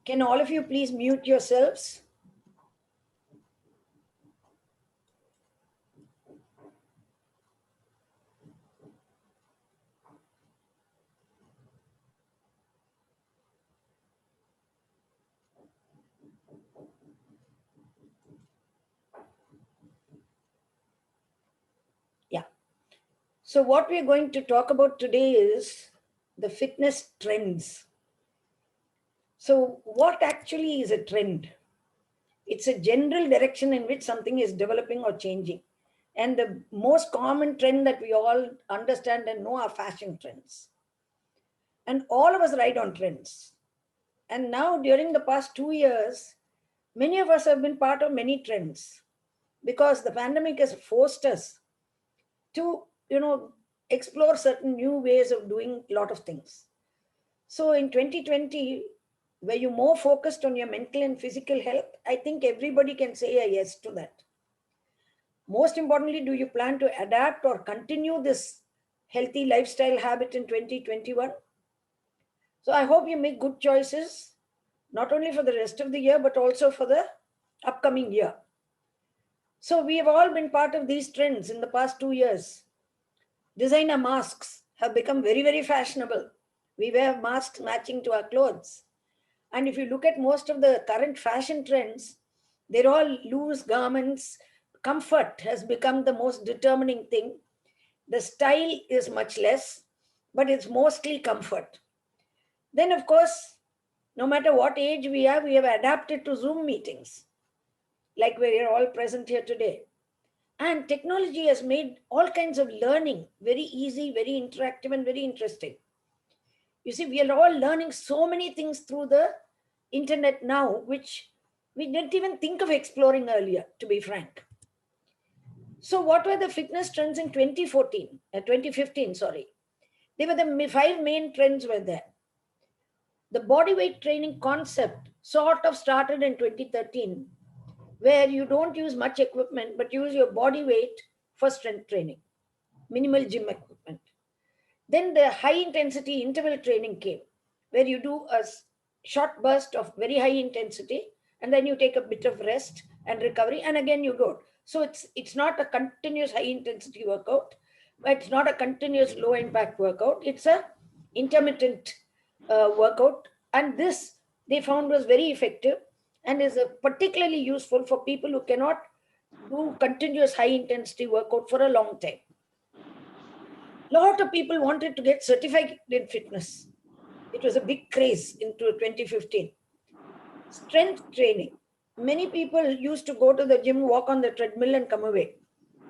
Can all of you please mute yourselves? Yeah. So what we're going to talk about today is the fitness trends. So what actually is a trend? It's a general direction in which something is developing or changing. And the most common trend that we all understand and know are fashion trends. And all of us ride on trends. And now, during the past 2 years, many of us have been part of many trends because the pandemic has forced us to, explore certain new ways of doing a lot of things. So in 2020, were you more focused on your mental and physical health? I think everybody can say a yes to that. Most importantly, do you plan to adapt or continue this healthy lifestyle habit in 2021? So I hope you make good choices, not only for the rest of the year, but also for the upcoming year. So we have all been part of these trends in the past 2 years. Designer masks have become very, very fashionable. We wear masks matching to our clothes. And if you look at most of the current fashion trends, they're all loose garments. Comfort has become the most determining thing. The style is much less, but it's mostly comfort. Then, of course, no matter what age we have adapted to Zoom meetings, like we're all present here today. And technology has made all kinds of learning very easy, very interactive, and very interesting. You see, we are all learning so many things through the internet now, which we didn't even think of exploring earlier, to be frank. So, what were the fitness trends in 2015? Sorry. They were the five main trends were there. The body weight training concept sort of started in 2013, where you don't use much equipment, but use your body weight for strength training, minimal gym equipment. Then the high intensity interval training came, where you do a short burst of very high intensity, and then you take a bit of rest and recovery, and again you go. So it's not a continuous high intensity workout, but it's not a continuous low impact workout. It's a intermittent workout, and this they found was very effective and is particularly useful for people who cannot do continuous high intensity workout for a long time. Lot of people wanted to get certified in fitness. It was a big craze into 2015. Strength training. Many people used to go to the gym, walk on the treadmill, and come away.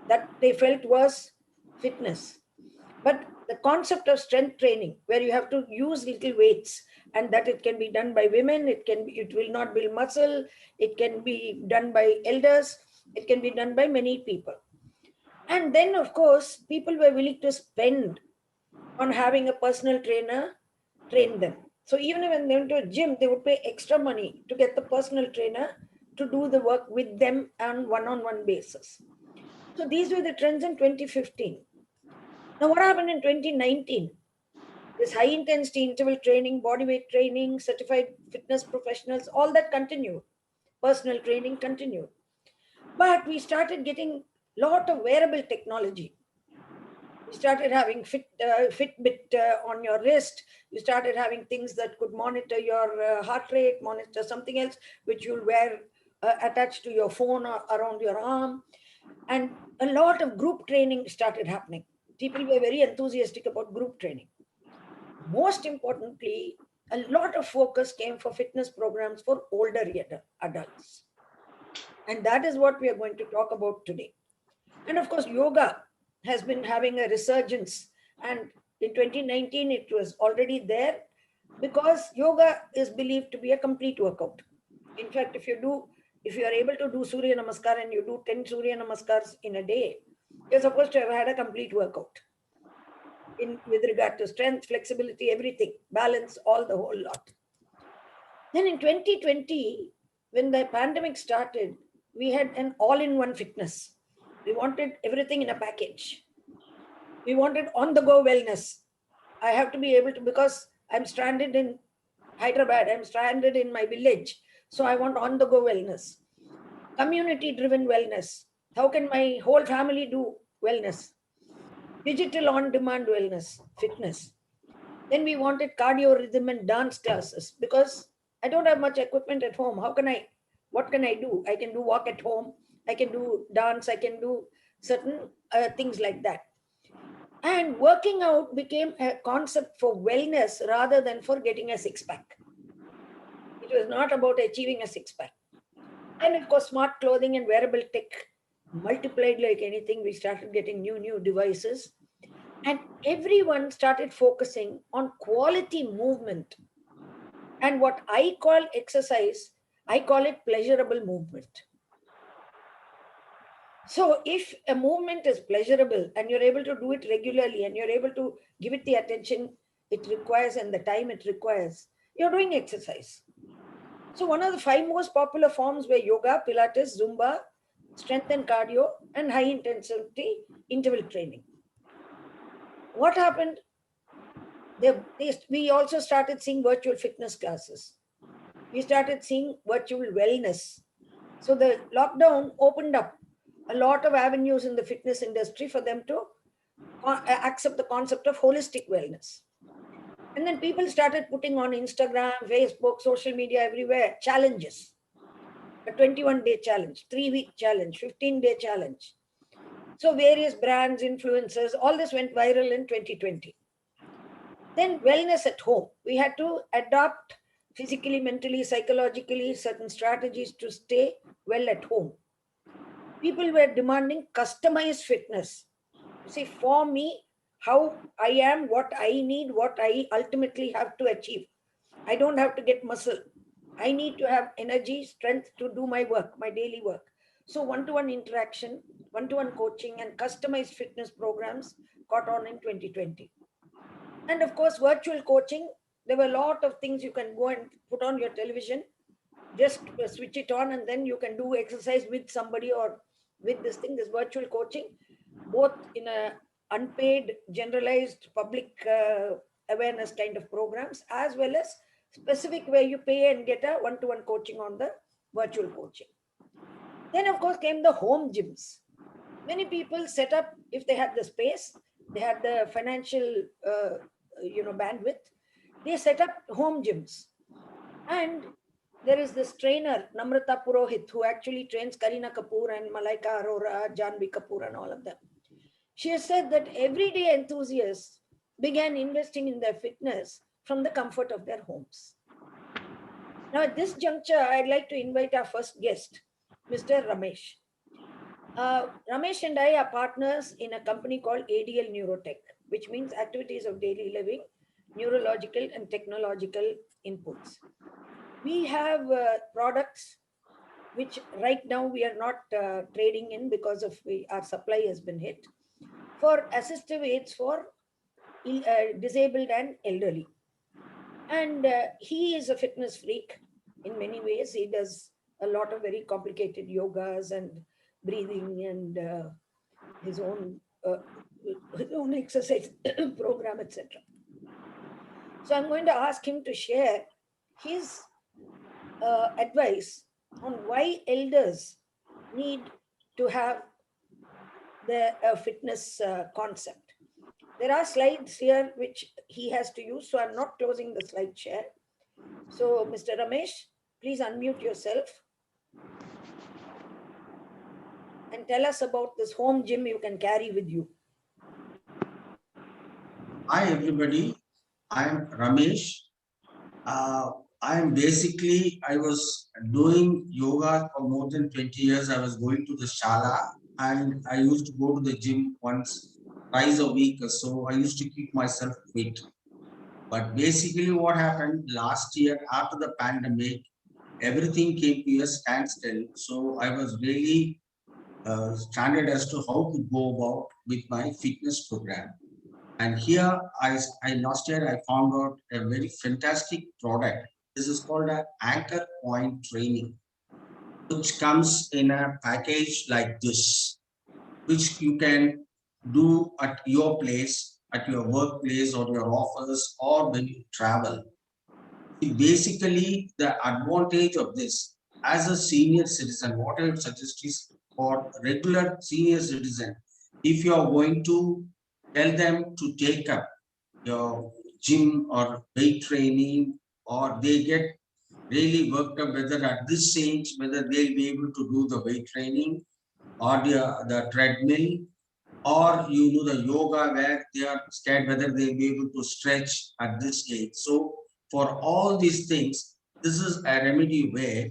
That they felt was fitness. But the concept of strength training, where you have to use little weights, and that it can be done by women, it will not build muscle, it can be done by elders, it can be done by many people. And then, of course, people were willing to spend on having a personal trainer train them. So even when they went to a gym, they would pay extra money to get the personal trainer to do the work with them on one-on-one basis. So these were the trends in 2015. Now, what happened in 2019? This high intensity interval training, body weight training, certified fitness professionals, all that continued. Personal training continued. But we started getting a lot of wearable technology. You started having Fitbit on your wrist. You started having things that could monitor your heart rate, monitor something else, which you'll wear attached to your phone or around your arm. And a lot of group training started happening. People were very enthusiastic about group training. Most importantly, a lot of focus came for fitness programs for older adults. And that is what we are going to talk about today. And of course, yoga has been having a resurgence. And in 2019, it was already there because yoga is believed to be a complete workout. In fact, if you are able to do Surya Namaskar and you do 10 Surya Namaskars in a day, you're supposed to have had a complete workout with regard to strength, flexibility, everything, balance, all the whole lot. Then in 2020, when the pandemic started, we had an all-in-one fitness. We wanted everything in a package. We wanted on-the-go wellness. I have to be able to, because I'm stranded in Hyderabad, I'm stranded in my village. So I want on the go wellness. Community driven wellness. How can my whole family do wellness? Digital on demand wellness, fitness. Then we wanted cardio, rhythm, and dance classes because I don't have much equipment at home. What can I do? I can do walk at home, I can do dance, I can do certain things like that. And working out became a concept for wellness rather than for getting a six pack. It was not about achieving a six pack. Then, of course, smart clothing and wearable tech multiplied like anything. We started getting new devices, and everyone started focusing on quality movement. And what I call exercise, I call it pleasurable movement. So, if a movement is pleasurable and you're able to do it regularly and you're able to give it the attention it requires and the time it requires, you're doing exercise. So, one of the five most popular forms were yoga, Pilates, Zumba, strength and cardio, and high intensity interval training. What happened? We also started seeing virtual fitness classes. We started seeing virtual wellness. So, the lockdown opened up a lot of avenues in the fitness industry for them to accept the concept of holistic wellness. And then people started putting on Instagram, Facebook, social media, everywhere challenges. A 21-day challenge, 3-week challenge, 15-day challenge. So various brands, influencers, all this went viral in 2020. Then wellness at home. We had to adopt physically, mentally, psychologically certain strategies to stay well at home. People were demanding customized fitness. You see, for me, how I am, what I need, what I ultimately have to achieve. I don't have to get muscle. I need to have energy, strength to do my work, my daily work. So, one to one interaction, one to one coaching, and customized fitness programs got on in 2020. And of course, virtual coaching, there were a lot of things you can go and put on your television, just switch it on, and then you can do exercise with somebody or with this virtual coaching, both in a unpaid, generalized public awareness kind of programs, as well as specific where you pay and get a one-to-one coaching on the virtual coaching. Then, of course, came the home gyms. Many people set up, if they had the space, they had the financial, bandwidth, they set up home gyms. And there is this trainer, Namrata Purohit, who actually trains Karina Kapoor and Malaika Arora, Janvi Kapoor, and all of them. She has said that everyday enthusiasts began investing in their fitness from the comfort of their homes. Now, at this juncture, I'd like to invite our first guest, Mr. Ramesh. Ramesh and I are partners in a company called ADL Neurotech, which means Activities of Daily Living, Neurological and Technological Inputs. We have products which right now we are not trading in because of our supply has been hit, for assistive aids for disabled and elderly. And he is a fitness freak in many ways. He does a lot of very complicated yogas and breathing and his own uh, his own exercise program, etc. So I'm going to ask him to share his advice on why elders need to have the fitness concept. There are slides here which he has to use, so I'm not closing the slide share. So, Mr. Ramesh, please unmute yourself and tell us about this home gym you can carry with you. Hi everybody, I am Ramesh. I was doing yoga for more than 20 years. I was going to the shala and I used to go to the gym twice a week or so. I used to keep myself fit. But basically what happened last year after the pandemic, everything came to a standstill. So I was really stranded as to how to go about with my fitness program. And here, last year I found out a very fantastic product. This is called an anchor point training, which comes in a package like this, which you can do at your place, at your workplace or your office, or when you travel. See, basically, the advantage of this as a senior citizen, what I would suggest is for regular senior citizen, if you are going to tell them to take up your gym or weight training, or they get really worked up whether at this age whether they'll be able to do the weight training or the treadmill, or you do the yoga where they are scared whether they'll be able to stretch at this age. So for all these things, this is a remedy where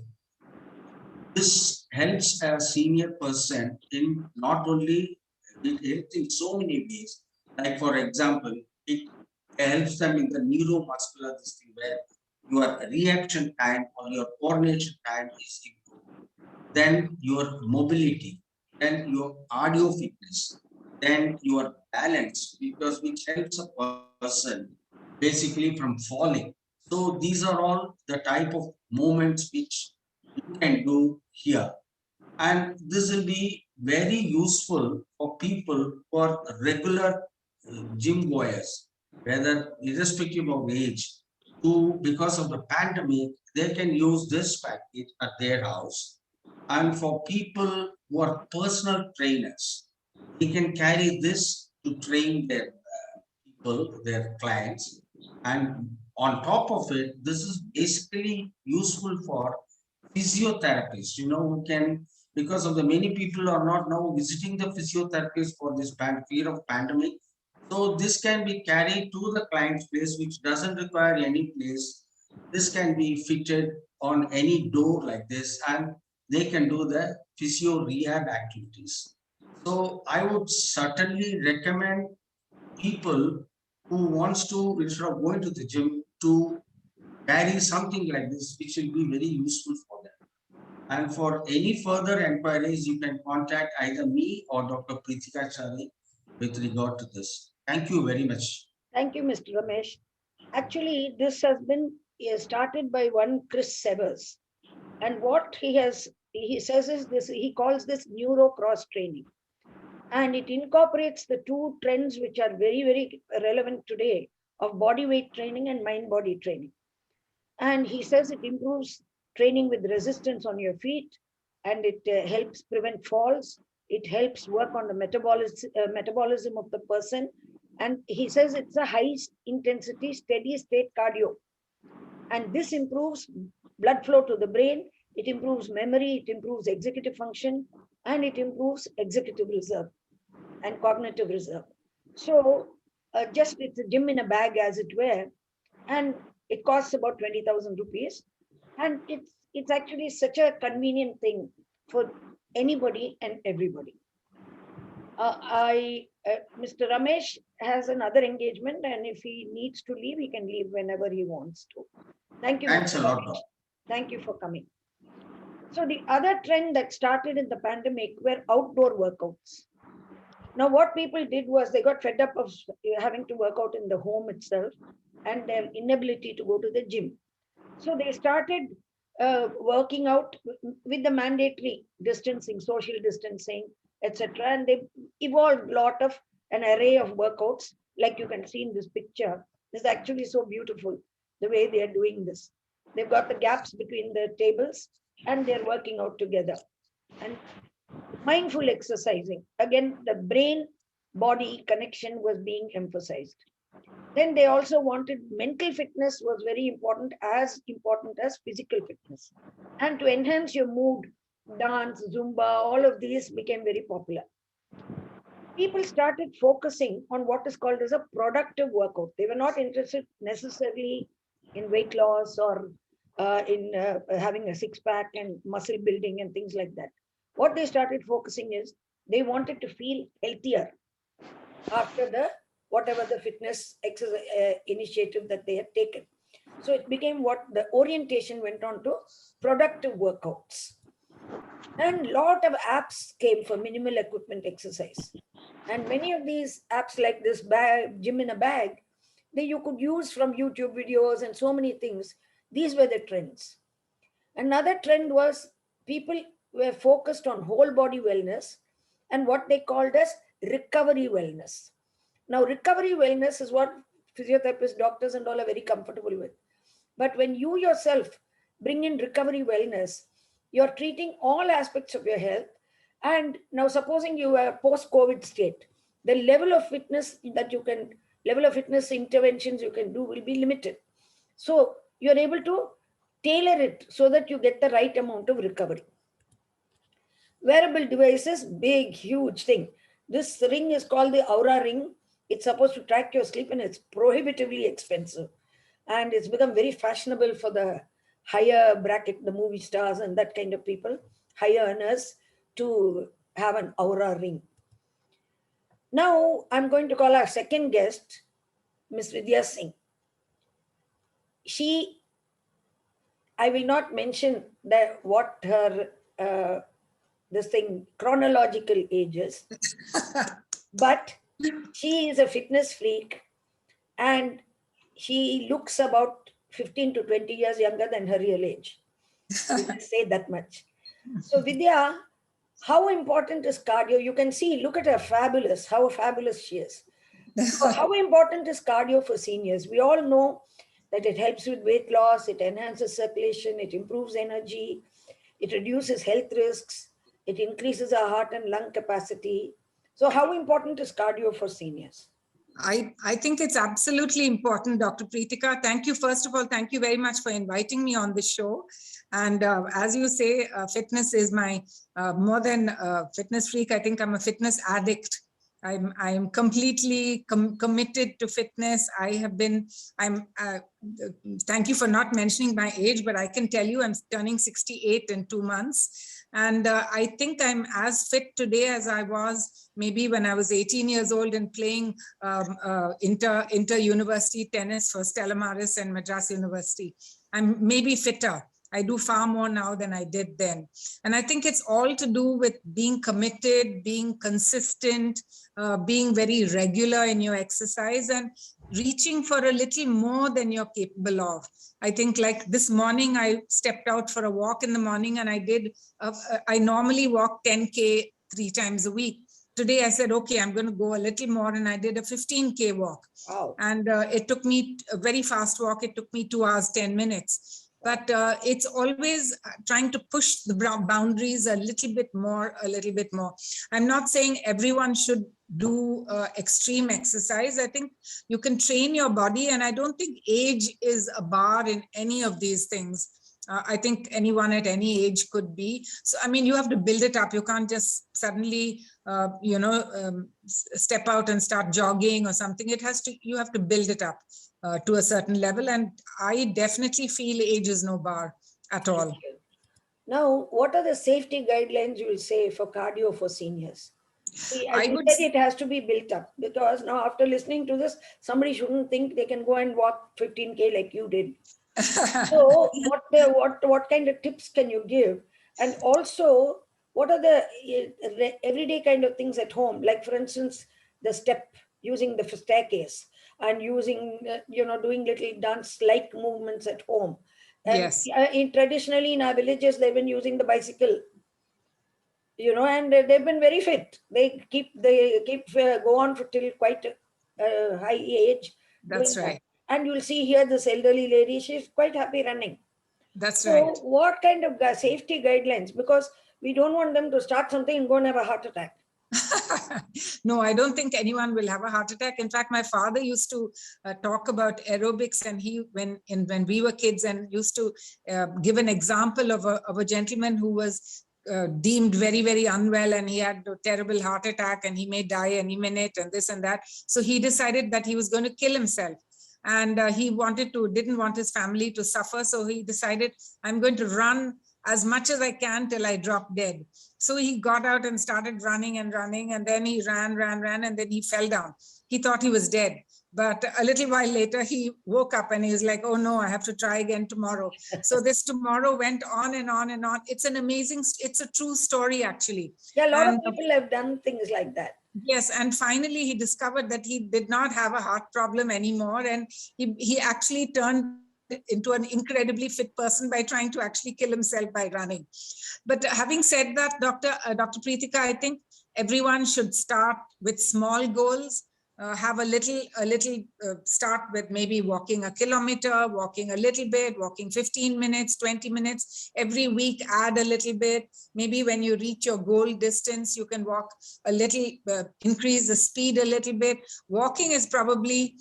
this helps a senior person in not only it helps in so many ways. Like for example, it helps them in the neuromuscular this thing where your reaction time or your coordination time is improved, then your mobility, then your audio fitness, then your balance, because which helps a person basically from falling. So these are all the type of movements which you can do here. And this will be very useful for people who are regular gym goers, whether irrespective of age, to because of the pandemic, they can use this package at their house. And for people who are personal trainers, they can carry this to train their people, their clients. And on top of it, this is basically useful for physiotherapists, who can, because of the many people are not now visiting the physiotherapist for this fear of pandemic. So this can be carried to the client's place, which doesn't require any place. This can be fitted on any door like this, and they can do the physio rehab activities. So I would certainly recommend people who wants to, instead of going to the gym, to carry something like this, which will be very useful for them. And for any further enquiries, you can contact either me or Dr. Prithika Chary with regard to this. Thank you very much. Thank you, Mr. Ramesh. Actually, this has been started by one Chris Severs. And what he says is this, he calls this neuro cross training. And it incorporates the two trends which are very, very relevant today of body weight training and mind body training. And he says it improves training with resistance on your feet, and it helps prevent falls. It helps work on the metabolism of the person. And he says it's a high intensity, steady state cardio. And this improves blood flow to the brain, it improves memory, it improves executive function, and it improves executive reserve and cognitive reserve. So, just it's a gym in a bag, as it were, and it costs about 20,000 rupees. And it's actually such a convenient thing for anybody and everybody. Mr. Ramesh has another engagement, and if he needs to leave, he can leave whenever he wants to. Thank you, Thanks Mr. a lot, Ramesh. Doc. Thank you for coming. So, the other trend that started in the pandemic were outdoor workouts. Now, what people did was they got fed up of having to work out in the home itself and their inability to go to the gym. So, they started working out with the mandatory distancing, social distancing, etc. And they evolved a lot of an array of workouts, like you can see in this picture. This is actually so beautiful the way they are doing this. They've got the gaps between the tables and they're working out together. And mindful exercising, again, the brain body connection was being emphasized. Then they also wanted mental fitness was very important as physical fitness. And to enhance your mood, dance, Zumba, all of these became very popular. People started focusing on what is called as a productive workout. They were not interested necessarily in weight loss or in having a six pack and muscle building and things like that. What they started focusing is they wanted to feel healthier after the whatever the fitness exercise, initiative that they had taken. So it became what the orientation went on to productive workouts. And lot of apps came for minimal equipment exercise. And many of these apps like this bag, gym in a bag, they you could use from YouTube videos and so many things. These were the trends. Another trend was people were focused on whole body wellness and what they called as recovery wellness. Now, recovery wellness is what physiotherapists, doctors, and all are very comfortable with. But when you yourself bring in recovery wellness, you're treating all aspects of your health. And now, supposing you are post COVID state, the level of fitness interventions you can do will be limited. So you're able to tailor it so that you get the right amount of recovery. Wearable devices, big, huge thing. This ring is called the Aura ring. It's supposed to track your sleep and it's prohibitively expensive. And it's become very fashionable for the higher bracket, the movie stars and that kind of people, higher earners, to have an Aura ring. Now, I'm going to call our second guest, Miss Vidya Singh. She, I will not mention what her this thing chronological ages, but she is a fitness freak and she looks about 15 to 20 years younger than her real age. We can say that much. So, Vidya, how important is cardio? You can see, look at her, how fabulous she is. So how important is cardio for seniors? We all know that it helps with weight loss, it enhances circulation, it improves energy, it reduces health risks, it increases our heart and lung capacity. So, how important is cardio for seniors? I think it's absolutely important, Dr. Prithika. Thank you. First of all, thank you very much for inviting me on the show. And as you say, fitness is my more than fitness freak. I think I'm a fitness addict. I'm completely committed to fitness. Thank you for not mentioning my age, but I can tell you I'm turning 68 in 2 months. And I think I'm as fit today as I was maybe when I was 18 years old and playing inter-university tennis for Stella Maris and Madras University. I'm maybe fitter. I do far more now than I did then. And I think it's all to do with being committed, being consistent, being very regular in your exercise and reaching for a little more than you're capable of. I think like this morning, I stepped out for a walk in the morning and I normally walk 10K 3 times a week. Today I said, okay, I'm going to go a little more. And I did a 15K walk. Wow. And it took me a very fast walk. It took me 2 hours, 10 minutes. But it's always trying to push the boundaries a little bit more. I'm not saying everyone should do extreme exercise. I think you can train your body. And I don't think age is a bar in any of these things. I think anyone at any age could be. So, I mean, you have to build it up. You can't just suddenly, step out and start jogging or something. You have to build it up to a certain level. And I definitely feel age is no bar at all. Now, what are the safety guidelines you will say for cardio for seniors? See, as you said, say it has to be built up because now after listening to this, somebody shouldn't think they can go and walk 15K like you did. So what kind of tips can you give? And also, what are the everyday kind of things at home? Like for instance, the step, using the staircase and using, doing little dance-like movements at home. And Yes. Traditionally in our villages, they've been using the bicycle, and they've been very fit. They go on for till quite a high age. That's right. And you'll see here this elderly lady, she's quite happy running. That's so right. what kind of safety guidelines? Because we don't want them to start something and go and have a heart attack. No, I don't think anyone will have a heart attack. In fact, my father used to talk about aerobics, and when we were kids, and used to give an example of a gentleman who was deemed very, very unwell, and he had a terrible heart attack, and he may die any minute, and this and that. So he decided that he was going to kill himself. And he didn't want his family to suffer. So he decided, I'm going to run as much as I can till I drop dead. So he got out and started running, and then he ran, and then he fell down. He thought he was dead. But a little while later, he woke up and he was like, oh no, I have to try again tomorrow. So this tomorrow went on and on and on. It's a true story, actually. Yeah, a lot of people have done things like that. Yes, and finally he discovered that he did not have a heart problem anymore, and he actually turned into an incredibly fit person by trying to actually kill himself by running. But having said that, Dr. Prithika, I think everyone should start with small goals. have a little start with maybe walking a kilometer, walking a little bit, walking 15 minutes, 20 minutes every week, add a little bit. Maybe when you reach your goal distance, you can walk a little, increase the speed a little bit. Walking is probably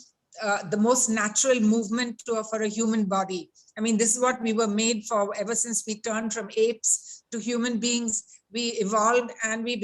the most natural movement for a human body. I mean, this is what we were made for. Ever since we turned from apes to human beings, we evolved and we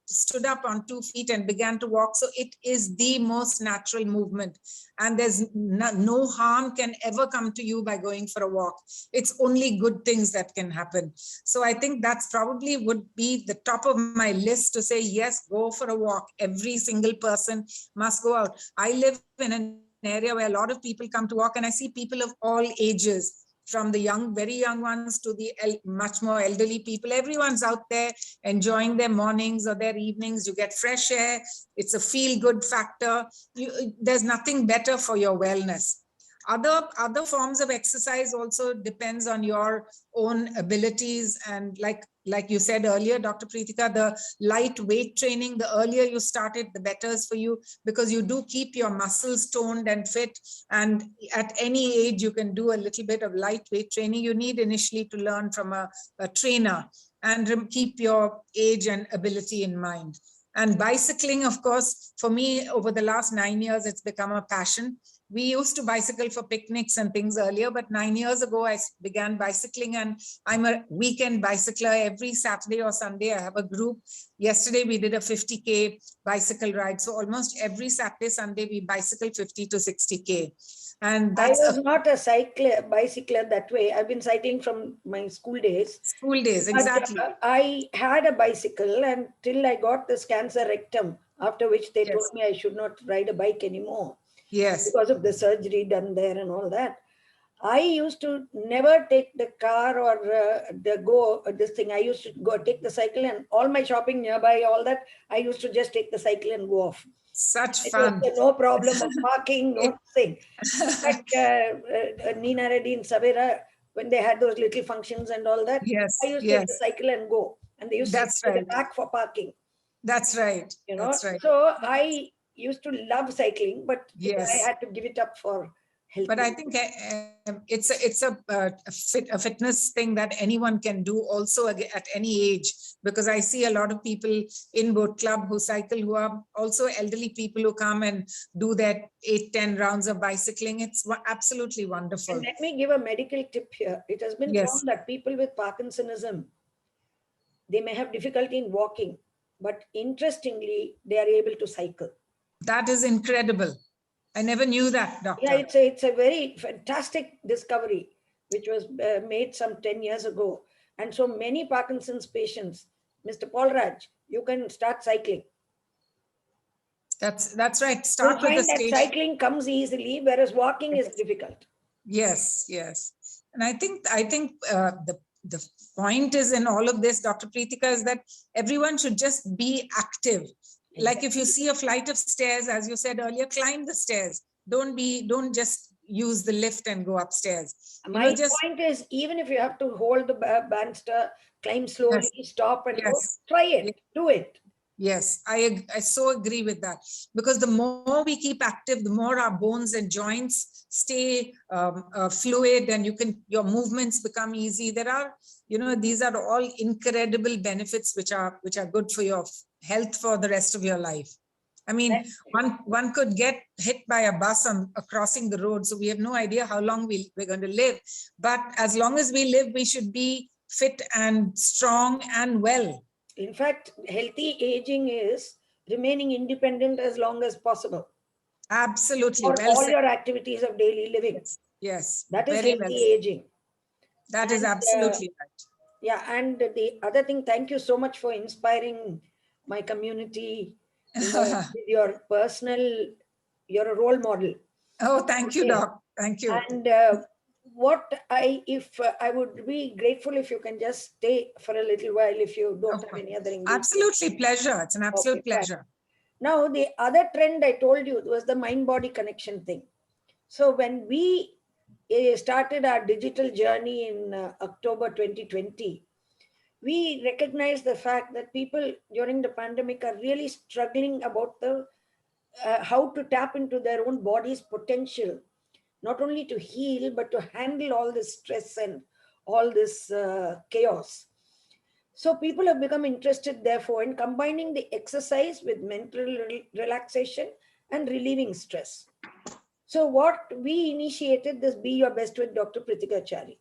stood up on 2 feet and began to walk. So it is the most natural movement, and there's no harm can ever come to you by going for a walk. It's only good things that can happen. So I think that's probably would be the top of my list to say, yes, go for a walk. Every single person must go out. I live in an area where a lot of people come to walk, and I see people of all ages, from the young, very young ones to the much more elderly people. Everyone's out there enjoying their mornings or their evenings. You get fresh air. It's a feel-good factor. There's nothing better for your wellness. Other forms of exercise also depends on your own abilities, and like you said earlier, Dr. Prithika, the light weight training, the earlier you start it, the better is for you, because you do keep your muscles toned and fit. And at any age, you can do a little bit of light weight training. You need initially to learn from a trainer and keep your age and ability in mind. And bicycling, of course, for me, over the last 9 years, it's become a passion. We used to bicycle for picnics and things earlier, but 9 years ago, I began bicycling, and I'm a weekend bicycler. Every Saturday or Sunday, I have a group. Yesterday, we did a 50K bicycle ride. So almost every Saturday, Sunday, we bicycle 50 to 60K. And that's I was not a bicycler that way. I've been cycling from my school days. School days, But exactly. I had a bicycle until I got this cancer rectum, after which they told me I should not ride a bike anymore. Yes. Because of the surgery done there and all that. I used to never take the car or this thing. I used to go take the cycle, and all my shopping nearby, all that, I used to just take the cycle and go off. Such It was fun. no problem of parking, no thing. In fact, Nina Reddy in Savera, when they had those little functions and all that, I Yes, used to take the yes. cycle and go. And they used to That's give me right. the back for parking. That's right. That's right. So I used to love cycling, but I Yes. had to give it up for health. But I think it's a fitness thing that anyone can do also at any age, because I see a lot of people in boat club who cycle, who are also elderly people who come and do their 8-10 rounds of bicycling. It's absolutely wonderful. And let me give a medical tip here. It has been Yes. found that people with Parkinsonism, they may have difficulty in walking, but interestingly, they are able to cycle. That is incredible. I never knew that, doctor. Yeah, it's a very fantastic discovery, which was made some 10 years ago. And so many Parkinson's patients, Mr. Paul Raj, you can start cycling. That's right. You'll Start with the find that station. cycling comes easily, whereas walking is difficult. Yes, yes. And I think the point is in all of this, Dr. Prithika, is that everyone should just be active. Exactly. Like if you see a flight of stairs, as you said earlier, climb the stairs. Don't just use the lift and go upstairs. My point is, even if you have to hold the banister, climb slowly, Yes. stop and go, Yes. try it, Yes. do it. Yes, I so agree with that, because the more we keep active, the more our bones and joints stay fluid, and your movements become easy. There are, these are all incredible benefits which are good for your health for the rest of your life. I mean, one could get hit by a bus crossing the road, so we have no idea how long we're going to live. But as long as we live, we should be fit and strong and well. In fact, healthy aging is remaining independent as long as possible. Absolutely. For well all said. your activities of daily living. Yes. That is Very healthy well. aging. That is absolutely right. Yeah. And the other thing, thank you so much for inspiring my community with your you're a role model. Oh, thank you, Doc. Thank you. And I would be grateful if you can just stay for a little while if you don't have any other engagement. Absolutely pleasure. It's an absolute pleasure. Fine. Now, the other trend I told you was the mind-body connection thing. So when we started our digital journey in October 2020, we recognized the fact that people during the pandemic are really struggling about the how to tap into their own body's potential, not only to heal, but to handle all this stress and all this chaos. So people have become interested, therefore, in combining the exercise with mental relaxation and relieving stress. So what we initiated this Be Your Best with Dr. Prithika Chary.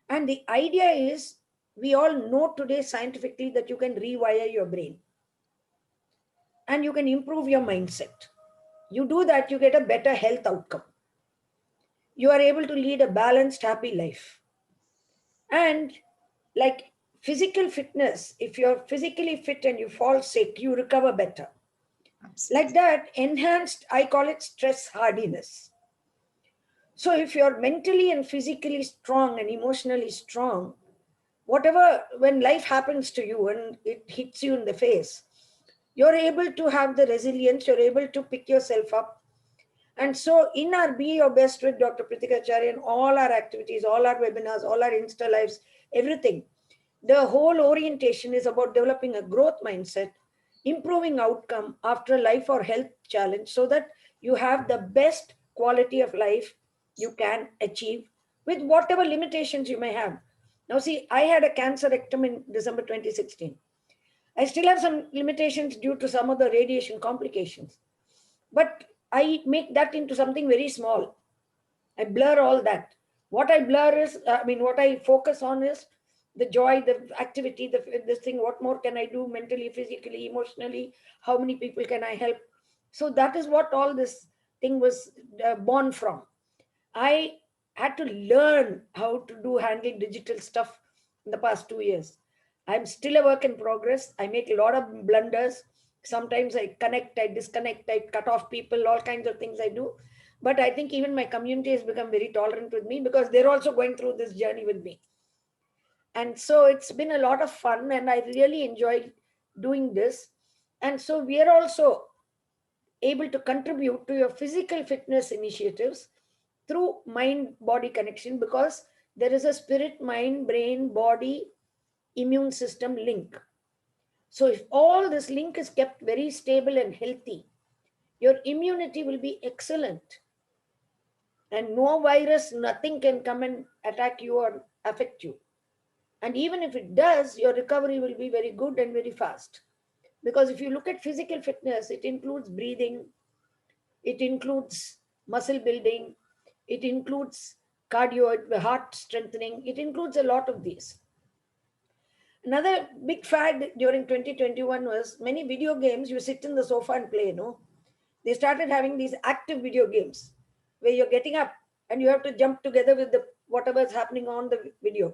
And the idea is, we all know today scientifically that you can rewire your brain and you can improve your mindset. You do that, you get a better health outcome. You are able to lead a balanced, happy life. And like physical fitness, if you're physically fit and you fall sick, you recover better. Absolutely. Like that, enhanced, I call it stress hardiness. So if you're mentally and physically strong and emotionally strong, whatever, when life happens to you and it hits you in the face, you're able to have the resilience, you're able to pick yourself up. And so in our Be Your Best with Dr. Prithika Chary and all our activities, all our webinars, all our Insta lives, everything, the whole orientation is about developing a growth mindset, improving outcome after life or health challenge, so that you have the best quality of life you can achieve with whatever limitations you may have. Now see, I had a cancerectomy in December 2016. I still have some limitations due to some of the radiation complications, but I make that into something very small. I blur all that. What I blur is, what I focus on is the joy, the activity, this thing. What more can I do mentally, physically, emotionally? How many people can I help? So that is what all this thing was born from. I had to learn how to handle digital stuff in the past 2 years. I'm still a work in progress. I make a lot of blunders. Sometimes I connect, I disconnect, I cut off people, all kinds of things I do. But I think even my community has become very tolerant with me because they're also going through this journey with me. And so it's been a lot of fun and I really enjoy doing this. And so we are also able to contribute to your physical fitness initiatives through mind body connection, because there is a spirit, mind, brain, body, immune system link. So if all this link is kept very stable and healthy, your immunity will be excellent. And no virus, nothing can come and attack you or affect you. And even if it does, your recovery will be very good and very fast. Because if you look at physical fitness, it includes breathing, it includes muscle building, it includes cardio, heart strengthening, it includes a lot of these. Another big fad during 2021 was many video games, you sit in the sofa and play, no? They started having these active video games where you're getting up and you have to jump together with the whatever is happening on the video.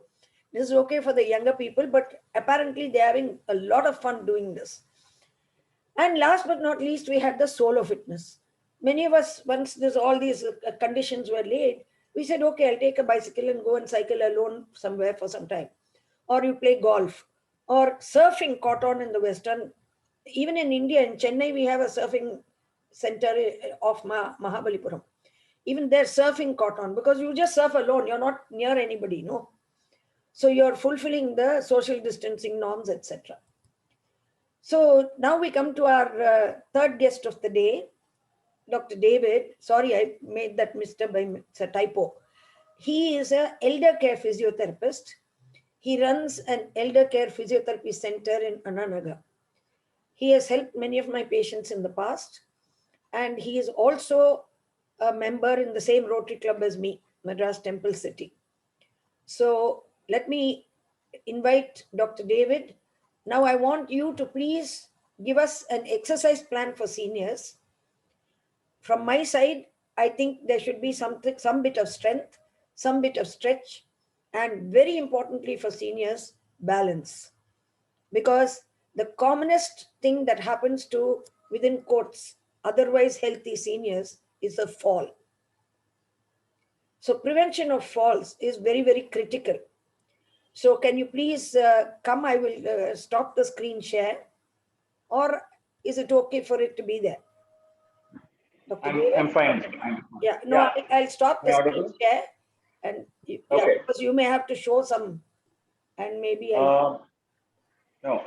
This is okay for the younger people, but apparently they're having a lot of fun doing this. And last but not least, we had the solo fitness. Many of us, once all these conditions were laid, we said, okay, I'll take a bicycle and go and cycle alone somewhere for some time. Or you play golf. Or surfing caught on in the Western. Even in India, in Chennai, we have a surfing center of Mahabalipuram. Even there, surfing caught on because you just surf alone. You're not near anybody, no. So you're fulfilling the social distancing norms, etc. So now we come to our third guest of the day, Dr. David. Sorry, I made that mistake by it's a typo. He is an elder care physiotherapist. He runs an elder care physiotherapy center in Ananagar. He has helped many of my patients in the past, and he is also a member in the same Rotary Club as me, Madras Temple City. So let me invite Dr. David. Now I want you to please give us an exercise plan for seniors. From my side, I think there should be some bit of strength, some bit of stretch, and very importantly for seniors, balance. Because the commonest thing that happens to, within quotes, otherwise healthy seniors is a fall. So prevention of falls is very, very critical. So can you please come? I will stop the screen share. Or is it okay for it to be there? Dr. I'm fine. Yeah, no, Yeah. I'll stop Am the I screen audible? share. And yeah, Okay. because you may have to show some, and maybe I'll. No,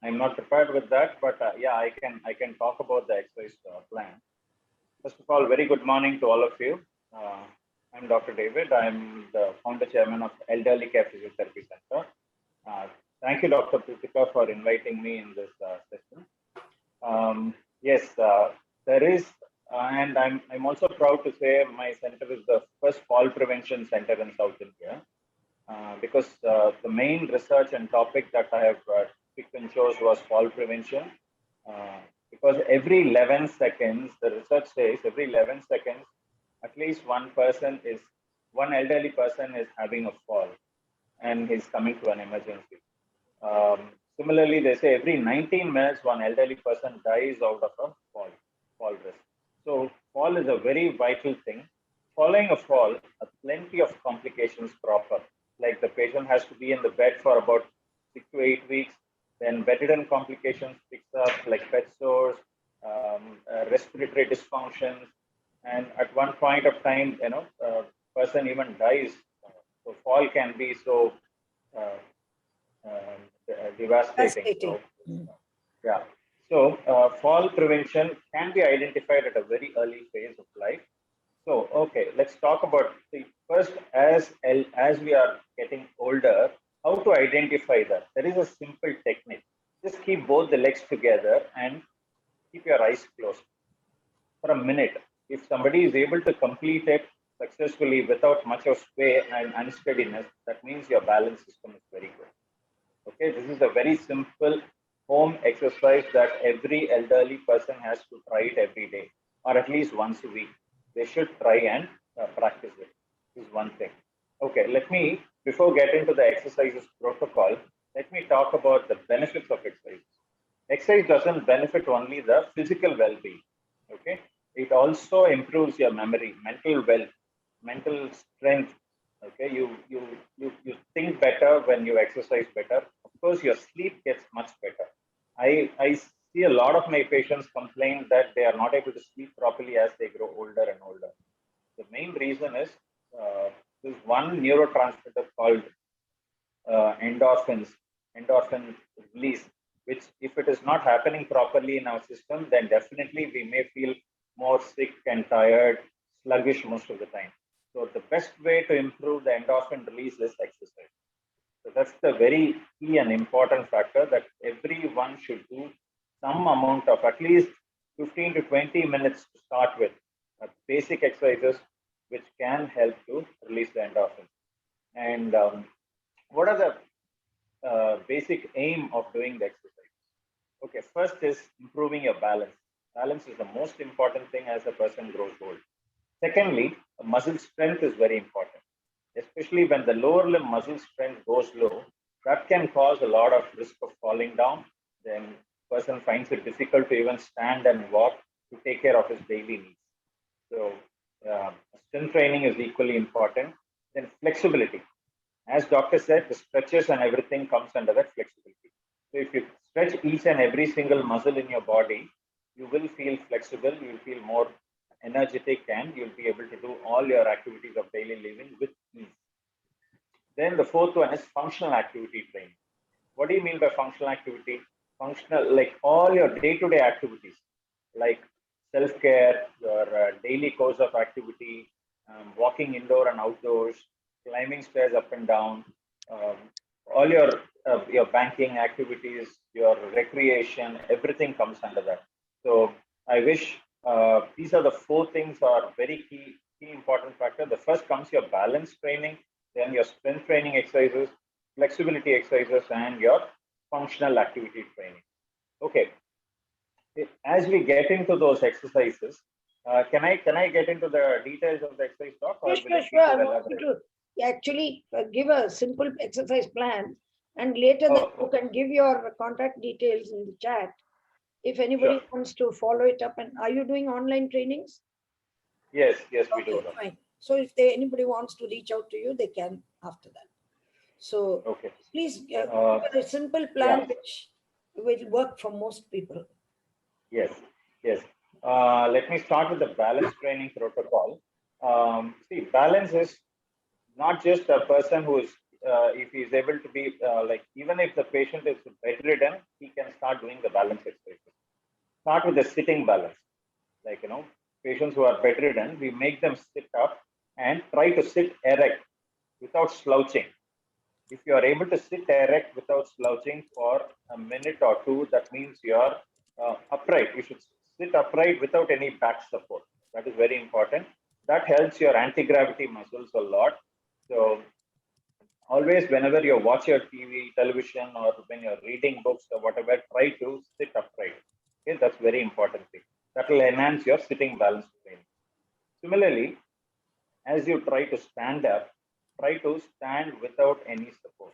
I'm not prepared with that, but yeah, I can talk about the exercise plan. First of all, very good morning to all of you. Uh, I'm Dr. David. I'm the founder chairman of Elderly Care Physiotherapy Center. Uh, Thank you, Dr. Prithika, for inviting me in this session. Yes, there is, and I'm also proud to say my center is the first fall prevention center in South India, because the main research and topic that I have picked and chose was fall prevention. Uh, because every 11 seconds, the research says every 11 seconds, at least one elderly person is having a fall and he's coming to an emergency. Similarly, they say every 19 minutes, one elderly person dies out of a fall risk. So, fall is a very vital thing. Following a fall, plenty of complications crop up. Like the patient has to be in the bed for about 6 to 8 weeks. Then bedridden complications picks up, like bed sores, respiratory dysfunctions, and at one point of time, person even dies. So fall can be so uh, devastating. Fascinating. So, yeah. So, fall prevention can be identified at a very early phase of life. So, okay, let's talk about the first as we are getting older, how to identify that. There is a simple technique. Just keep both the legs together and keep your eyes closed for a minute. If somebody is able to complete it successfully without much of sway and unsteadiness, that means your balance system is very good. Okay, this is a very simple home exercise that every elderly person has to try it every day or at least once a week. They should try and practice it. This is one thing. Okay, before get into the exercises protocol, let me talk about the benefits of exercise. Exercise doesn't benefit only the physical well-being. Okay, it also improves your memory, mental strength. Okay, you think better when you exercise better. Of course, your sleep gets much better. I see a lot of my patients complain that they are not able to sleep properly as they grow older and older. The main reason is uh, this one neurotransmitter called endorphin release, which if it is not happening properly in our system, then definitely we may feel more sick and tired, sluggish most of the time. So the best way to improve the endorphin release is exercise. So that's the very key and important factor that everyone should do some amount of at least 15 to 20 minutes to start with, basic exercises which can help to release the endorphin. And what are the basic aim of doing the exercise? Okay, first is improving your balance. Balance is the most important thing as a person grows old. Secondly, muscle strength is very important, especially when the lower limb muscle strength goes low. That can cause a lot of risk of falling down. Then person finds it difficult to even stand and walk to take care of his daily needs. So uh, strength training is equally important. Then flexibility, as doctor said, the stretches and everything comes under that flexibility. So if you stretch each and every single muscle in your body, you will feel flexible, you will feel more energetic, and you'll be able to do all your activities of daily living with ease. Then the fourth one is functional activity training. What do you mean by functional activity? Functional, like all your day-to-day activities, like self-care, your daily course of activity, walking indoor and outdoors, climbing stairs up and down, um, all your banking activities, your recreation, everything comes under that. So I wish these are the four things are very key important factor. The first comes your balance training, then your strength training exercises, flexibility exercises, and your functional activity training. Okay, as we get into those exercises, can I get into the details of the exercise talk, or Yes, will sure, it be sure. I too want you elaborate? to actually give a simple exercise plan, and later then Oh, you okay, can give your contact details in the chat if sure. anybody wants to follow it up. And are you doing online trainings? Yes, we do. Okay, fine. So if anybody wants to reach out to you, they can after that. So Okay. please Uh, give a simple yeah. plan which will work for most people. Yes. Yes. Let me start with the balance training protocol. See, balance is not just a person who is if he's able to be like, even if the patient is bedridden, he can start doing the balance exercises. Start with the sitting balance. Like, patients who are bedridden, we make them sit up and try to sit erect without slouching. If you are able to sit erect without slouching for a minute or two, that means you are upright. You should sit upright without any back support. That is very important. That helps your anti-gravity muscles a lot. So always, whenever you watch your TV, television, or when you're reading books or whatever, try to sit upright. Okay, that's very important thing. That will enhance your sitting balance training. Similarly, as you try to stand up, try to stand without any support.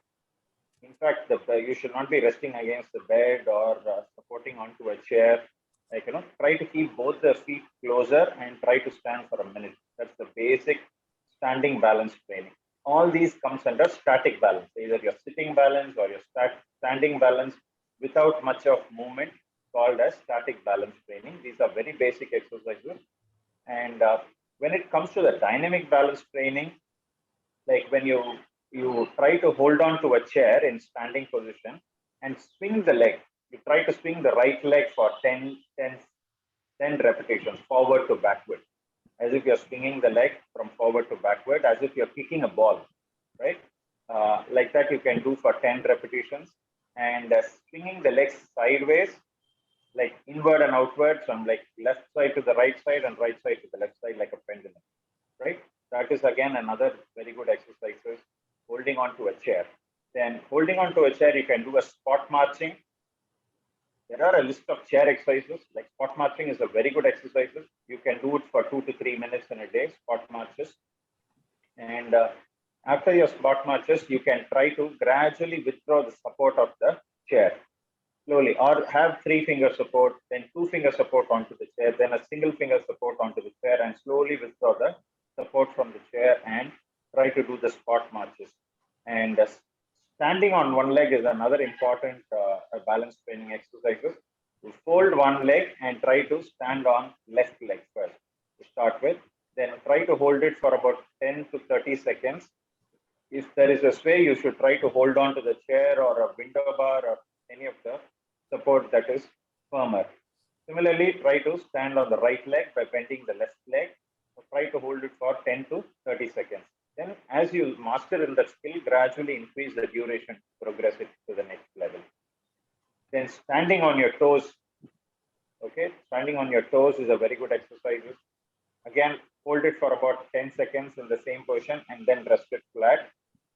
In fact, you should not be resting against the bed or supporting onto a chair. Like, try to keep both the feet closer and try to stand for a minute. That's the basic standing balance training. All these comes under static balance, either your sitting balance or your standing balance without much of movement, called as static balance training. These are very basic exercises. And when it comes to the dynamic balance training, like when you try to hold on to a chair in standing position and swing the leg. You try to swing the right leg for 10 repetitions, forward to backward, as if you're swinging the leg from forward to backward, as if you're kicking a ball, right? Like that you can do for 10 repetitions. And swinging the legs sideways, like inward and outward, from like left side to the right side and right side to the left side, like a pendulum, right? That is again another very good exercises. Holding on to a chair. Then holding on to a chair, you can do a spot marching. There are a list of chair exercises. Like spot marching is a very good exercise. You can do it for 2 to 3 minutes in a day, spot marches. And after your spot marches, you can try to gradually withdraw the support of the chair slowly, or have 3-finger support, then 2-finger support onto the chair, then a single finger support onto the chair, and slowly withdraw the support from the chair and try to do the spot marches. And standing on one leg is another important balance training exercises. You fold one leg and try to stand on left leg first to start with. Then try to hold it for about 10 to 30 seconds. If there is a sway, you should try to hold on to the chair or a window bar or any of the support that is firmer. Similarly, try to stand on the right leg by bending the left leg. So try to hold it for 10 to 30 seconds. Then as you master in that skill, gradually increase the duration, progress it to the next level. Then standing on your toes. Okay, standing on your toes is a very good exercise. Again, hold it for about 10 seconds in the same position and then rest it flat.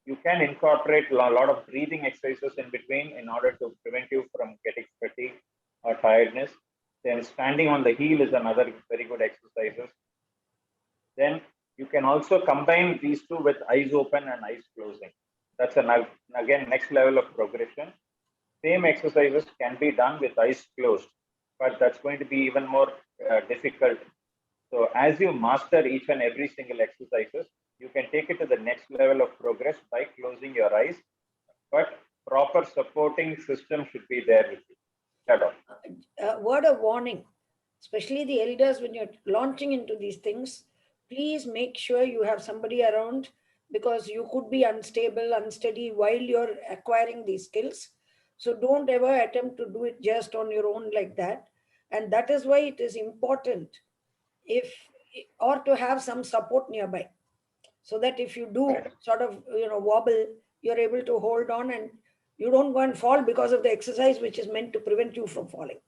You can incorporate a lot of breathing exercises in between in order to prevent you from getting fatigue or tiredness. Then standing on the heel is another very good exercise. Then you can also combine these two with eyes open and eyes closing. That's again next level of progression. Same exercises can be done with eyes closed, but that's going to be even more difficult. So as you master each and every single exercises, you can take it to the next level of progress by closing your eyes, but proper supporting system should be there with you. Word of warning, especially the elders, when you're launching into these things, please make sure you have somebody around, because you could be unstable, unsteady while you're acquiring these skills. So don't ever attempt to do it just on your own like that. And that is why it is important, if or to have some support nearby, so that if you do sort of wobble, you're able to hold on and you don't go and fall because of the exercise which is meant to prevent you from falling.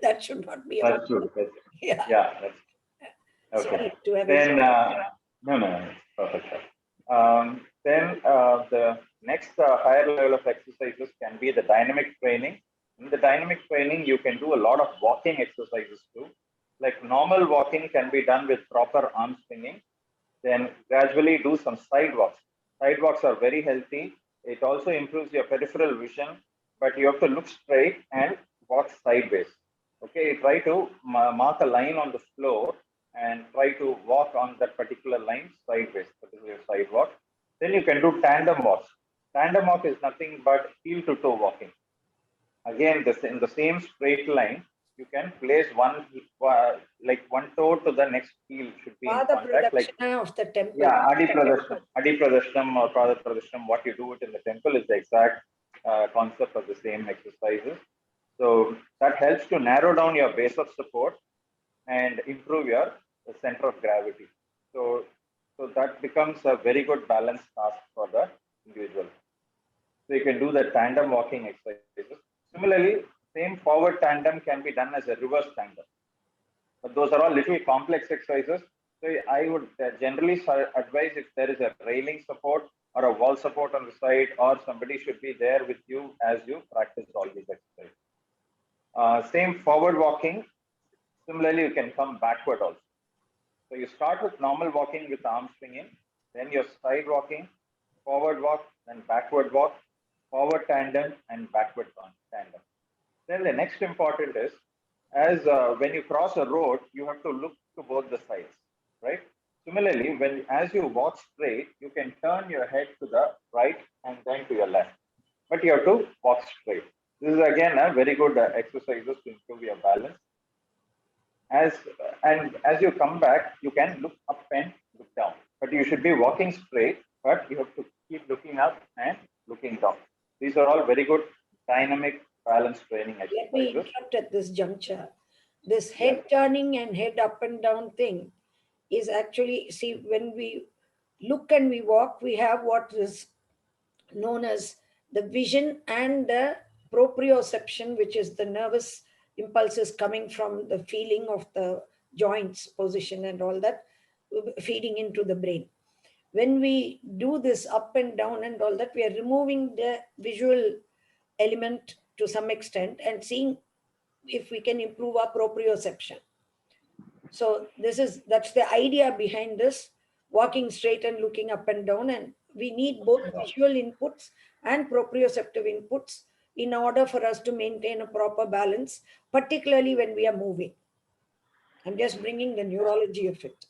That should not be a That's true. yeah. That's okay. Sorry to have Then no, perfect. Then the next higher level of exercises can be the dynamic training. In the dynamic training, you can do a lot of walking exercises too. Like normal walking can be done with proper arm swinging. Then gradually do some side walks. Side walks are very healthy. It also improves your peripheral vision, but you have to look straight and walk sideways. Okay, try to mark a line on the floor and try to walk on that particular line sideways. That is your side walk. Then you can do tandem walks. Tandem walk is nothing but heel to toe walking. Again, this in the same straight line, you can place like one toe to the next heel should be in Pada contact. Like Pradakshina of the temple. yeah, Adi Pradashnam or Pada Pradashnam, what you do it in the temple is the exact concept of the same exercises. So that helps to narrow down your base of support and improve your center of gravity. So that becomes a very good balance task for the individual. So you can do the tandem walking exercises. Similarly, same forward tandem can be done as a reverse tandem. But those are all little complex exercises. So I would generally advise if there is a railing support or a wall support on the side, or somebody should be there with you as you practice all these exercises. Same forward walking. Similarly, you can come backward also. So you start with normal walking with arms swinging, then your side walking, forward walk, then backward walk, forward tandem, and backward tandem. Then the next important is, as when you cross a road, you have to look to both the sides, right? Similarly, as you walk straight, you can turn your head to the right and then to your left, but you have to walk straight. This is again a very good exercises to improve your balance. As you come back, you can look up and look down, but you should be walking straight, but you have to keep looking up and looking down. These are all very good dynamic balance training exercises. Let me interrupt at this juncture. This head turning and head up and down thing is actually, see, when we look and we walk, we have what is known as the vision and the proprioception, which is the nervous impulses coming from the feeling of the joints position and all that, feeding into the brain. When we do this up and down and all that, we are removing the visual element to some extent and seeing if we can improve our proprioception. So that's the idea behind this, walking straight and looking up and down. And we need both visual inputs and proprioceptive inputs in order for us to maintain a proper balance, particularly when we are moving. I'm just bringing the neurology of it.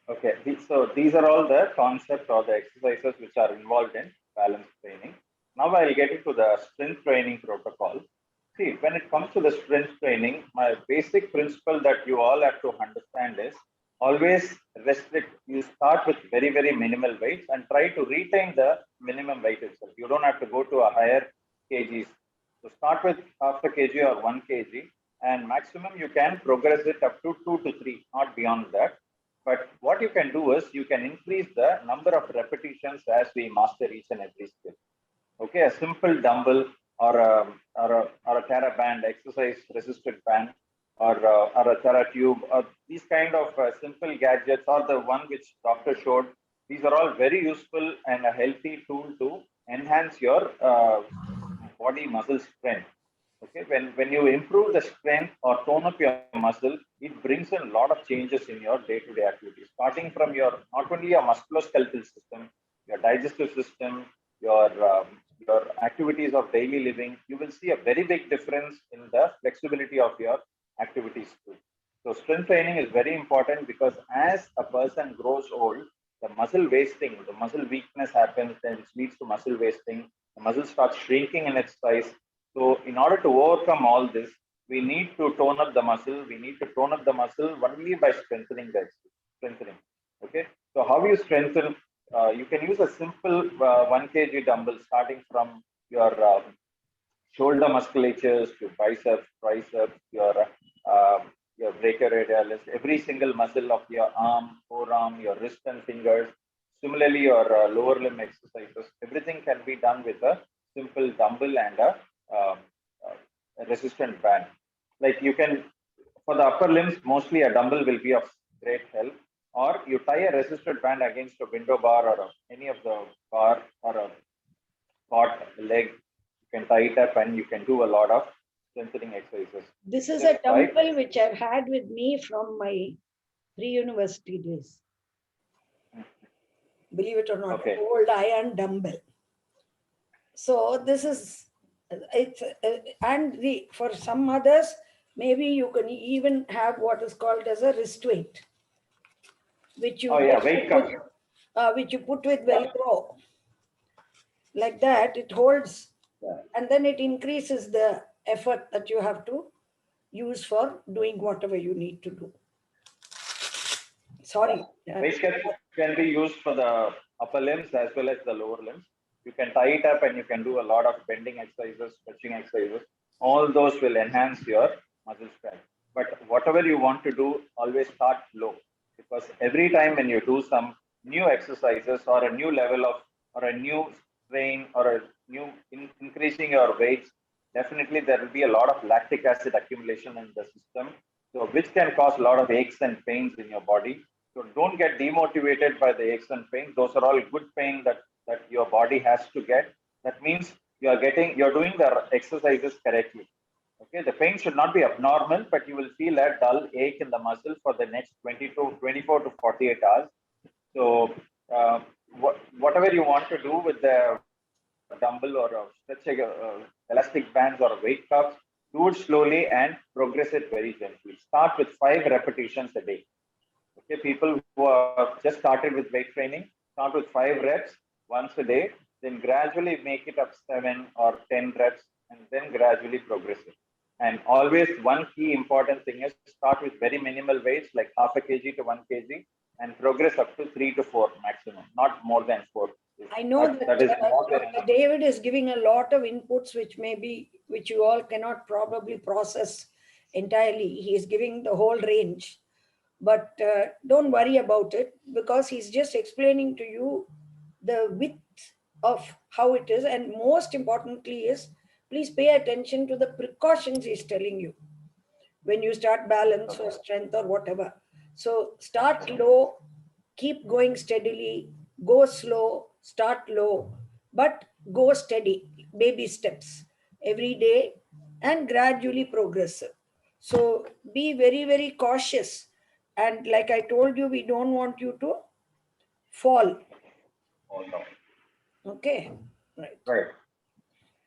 Okay, so these are all the concepts or the exercises which are involved in balance training. Now I'll get into the strength training protocol. See, when it comes to the strength training, my basic principle that you all have to understand is always restrict. You start with very, very minimal weights and try to retain the minimum weight itself. You don't have to go to a higher kgs. So start with half a kg or 1 kg, and maximum you can progress it up to 2 to 3, not beyond that. But what you can do is you can increase the number of repetitions as we master each and every skill. Okay, a simple dumbbell or a Tera band, exercise resisted band, or a Tera tube, or these kind of simple gadgets, or the one which doctor showed. These are all very useful and a healthy tool to enhance your body muscle strength. Okay, when you improve the strength or tone up your muscle, it brings in a lot of changes in your day-to-day activities, starting from your not only your musculoskeletal system, your digestive system, your activities of daily living. You will see a very big difference in the flexibility of your activities too. So strength training is very important because as a person grows old, the muscle wasting, the muscle weakness happens, and it leads to muscle wasting. The muscle starts shrinking in its size. So in order to overcome all this, we need to tone up the muscle. We need to tone up the muscle only by strengthening. Okay. So how you strengthen? You can use a simple 1 kg dumbbell starting from your shoulder musculatures to biceps, triceps, your brachioradialis, every single muscle of your arm, forearm, your wrist and fingers. Similarly, your lower limb exercises. Everything can be done with a simple dumbbell and a resistant band. Like you can, for the upper limbs, mostly a dumbbell will be of great help. Or you tie a resistant band against a window bar or any of the bar or a cot leg. You can tie it up and you can do a lot of strengthening exercises. This is a dumbbell which I've had with me from my pre-university days. Believe it or not, Okay. old iron dumbbell. So this is, it's, and for some others, maybe you can even have what is called as a wrist weight, which you which you put with Velcro. Like that, it holds, and then it increases the effort that you have to use for doing whatever you need to do. Sorry. Weight can be used for the upper limbs as well as the lower limbs. You can tie it up and you can do a lot of bending exercises, stretching exercises. All those will enhance your muscle strength. But whatever you want to do, always start low, because every time when you do some new exercises or a new level of or a new strain or a new increasing your weights, definitely there will be a lot of lactic acid accumulation in the system, so which can cause a lot of aches and pains in your body. So don't get demotivated by the aches and pains. Those are all good pain that your body has to get. That means you're doing the exercises correctly. Okay, the pain should not be abnormal, but you will feel a dull ache in the muscle for the next 24 to 48 hours. So whatever you want to do with the dumbbell or stretching elastic bands or weight cuffs, do it slowly and progress it very gently. Start with 5 repetitions a day. Okay, people who have just started with weight training, start with 5 reps once a day, then gradually make it up 7 or 10 reps, and then gradually progress it. And always one key important thing is start with very minimal weights like half a kg to 1 kg and progress up to 3 to 4 maximum, not more than 4. I know that That is more than enough. David is giving a lot of inputs which you all cannot probably process entirely. He is giving the whole range, but don't worry about it, because he's just explaining to you the width of how it is, and most importantly is, please pay attention to the precautions he's telling you when you start balance or strength or whatever. So start low, keep going steadily, go slow, start low, but go steady, baby steps every day and gradually progressive. So be very, very cautious. And like I told you, we don't want you to fall. Oh, no. Okay, right. Right.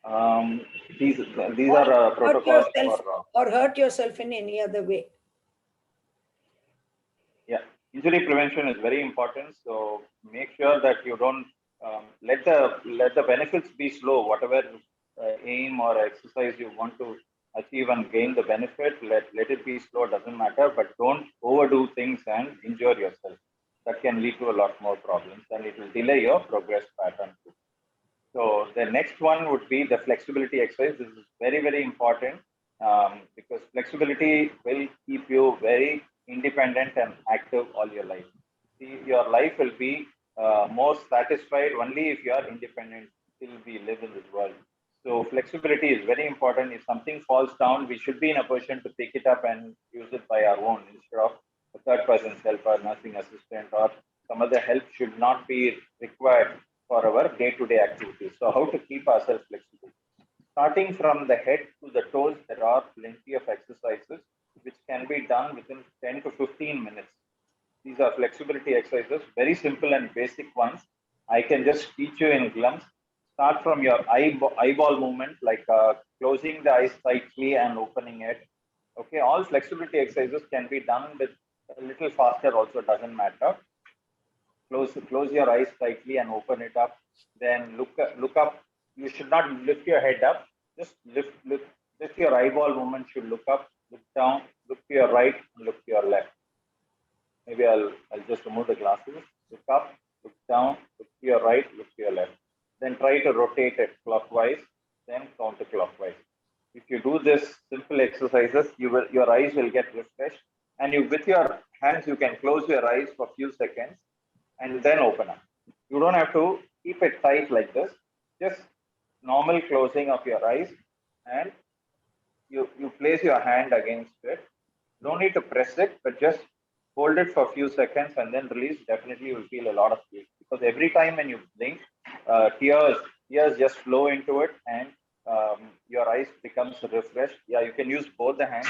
Um, these Or are hurt protocols for yourself, or hurt yourself in any other way. yeah, injury prevention is very important. So make sure that you don't let the benefits be slow. Whatever aim or exercise you want to achieve and gain the benefit, let it be slow. Doesn't matter, but don't overdo things and injure yourself. That can lead to a lot more problems, and it will delay your progress pattern too. So the next one would be the flexibility exercise. This is very, very important because flexibility will keep you very independent and active all your life. See, your life will be more satisfied only if you are independent till we live in this world. So flexibility is very important. If something falls down, we should be in a position to pick it up and use it by our own instead of a third person's help or nursing assistant or some other help should not be required for our day-to-day activities. So how to keep ourselves flexible? Starting from the head to the toes, there are plenty of exercises which can be done within 10 to 15 minutes. These are flexibility exercises, very simple and basic ones. I can just teach you in glimpse. Start from your eyeball movement, like closing the eyes tightly and opening it. Okay, all flexibility exercises can be done with a little faster also, doesn't matter. Close your eyes tightly and open it up. Then look up. You should not lift your head up. Just lift your eyeball movement should look up, look down, look to your right, and look to your left. Maybe I'll just remove the glasses. Look up, look down, look to your right, look to your left. Then try to rotate it clockwise, then counterclockwise. If you do this simple exercises, your eyes will get refreshed, and with your hands you can close your eyes for a few seconds and then open up. You don't have to keep it tight like this. Just normal closing of your eyes, and you place your hand against it. Don't need to press it, but just hold it for a few seconds and then release. Definitely, you will feel a lot of relief because every time when you blink, tears just flow into it, and your eyes becomes refreshed. Yeah, you can use both the hands.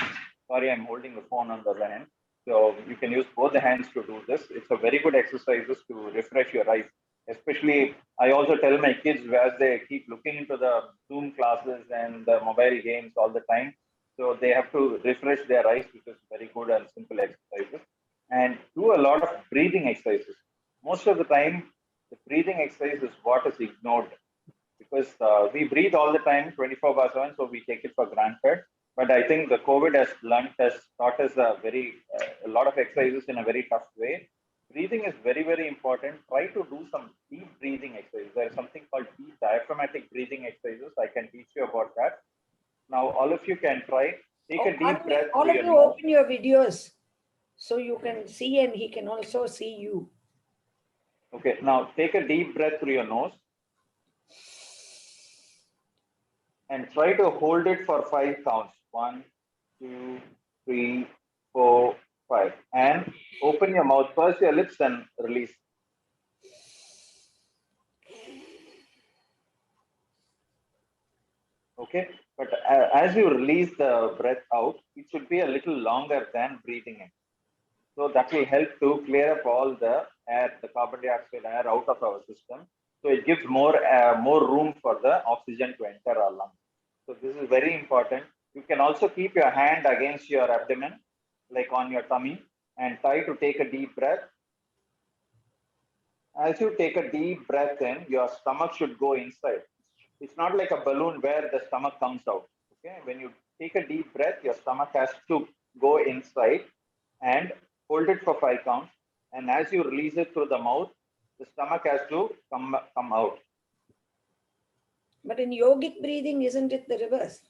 Sorry, I'm holding the phone on the other hand. So you can use both the hands to do this. It's a very good exercises to refresh your eyes. Especially, I also tell my kids as they keep looking into the Zoom classes and the mobile games all the time. So they have to refresh their eyes, which is very good and simple exercises. And do a lot of breathing exercises. Most of the time, the breathing exercise is what is ignored because we breathe all the time, 24 by 7, so we take it for granted. But I think the COVID has taught us a lot of exercises in a very tough way. Breathing is very, very important. Try to do some deep breathing exercises. There is something called deep diaphragmatic breathing exercises. I can teach you about that. Now, all of you can try. Take a deep breath All through of your you nose. open your videos so you can see and he can also see you. Okay, now take a deep breath through your nose and try to hold it for 5 counts. 1, 2, 3, 4, 5. And open your mouth, purse your lips and release. Okay, but as you release the breath out, it should be a little longer than breathing in. So that will help to clear up all the air, the carbon dioxide air out of our system. So it gives more room for the oxygen to enter our lungs. So this is very important. You can also keep your hand against your abdomen, like on your tummy, and try to take a deep breath. As you take a deep breath in, your stomach should go inside. It's not like a balloon where the stomach comes out. Okay, when you take a deep breath, your stomach has to go inside and hold it for 5 counts. And as you release it through the mouth, the stomach has to come out. But in yogic breathing, isn't it the reverse?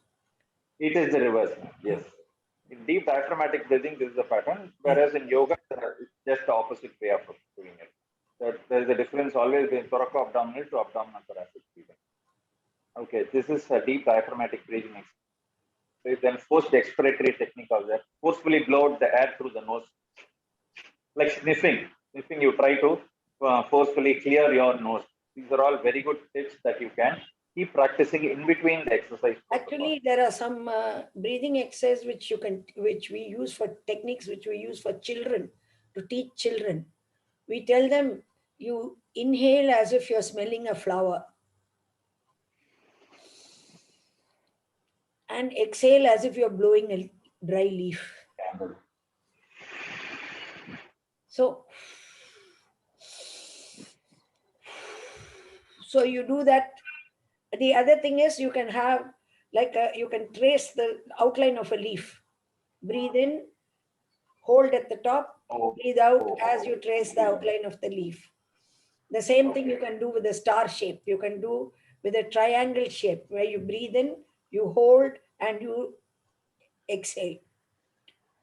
It is the reverse. Yes. In deep diaphragmatic breathing, this is the pattern. Whereas in yoga, it's just the opposite way of doing it. There is a difference always between thoraco-abdominal to abdominal-thoracic breathing. Okay, this is a deep diaphragmatic breathing exercise. Then forced expiratory technique of that. Forcefully blow out the air through the nose. Like sniffing. Sniffing, you try to forcefully clear your nose. These are all very good tips that you can keep practicing in between the exercise. Actually, there are some breathing exercises which we use for techniques which we use for children, to teach children. We tell them, you inhale as if you're smelling a flower and exhale as if you're blowing a dry leaf. So you do that. The other thing is you can have you can trace the outline of a leaf. Breathe in, hold at the top, breathe out as you trace the outline of the leaf. The same thing you can do with a star shape. You can do with a triangle shape where you breathe in, you hold, and you exhale.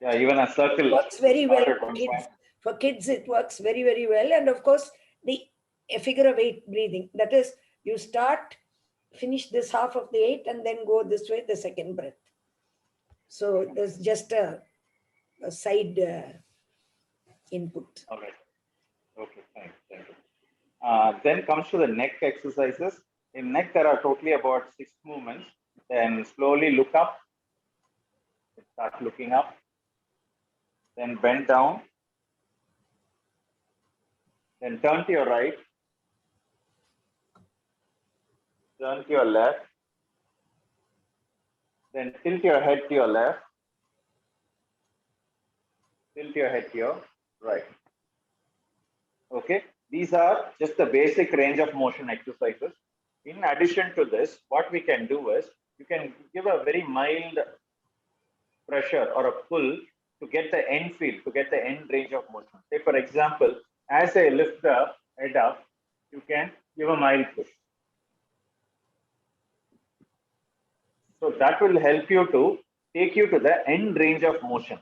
Yeah, even a circle. It works very well for kids. For kids, it works very, very well. And of course, a figure of 8 breathing. That is, you start, finish this half of the 8, and then go this way, the second breath. So there's just a side input. All right. Okay, thank you. Then comes to the neck exercises. In neck, there are totally about 6 movements. Then slowly look up. Start looking up. Then bend down. Then turn to your right. Turn to your left. Then tilt your head to your left. Tilt your head to your right. Okay, these are just the basic range of motion exercises. In addition to this, what we can do is, you can give a very mild pressure or a pull to get the end feel, to get the end range of motion. Say, for example, as I lift the head up, you can give a mild push. So that will help you to take you to the end range of motion.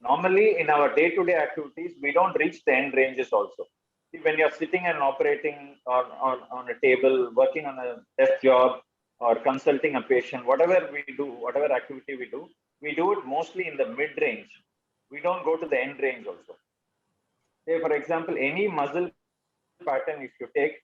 Normally, in our day-to-day activities, we don't reach the end ranges also. See, when you're sitting and operating on a table, working on a desk job, or consulting a patient, whatever we do, whatever activity we do it mostly in the mid-range. We don't go to the end range also. Say, for example, any muscle pattern, if you take,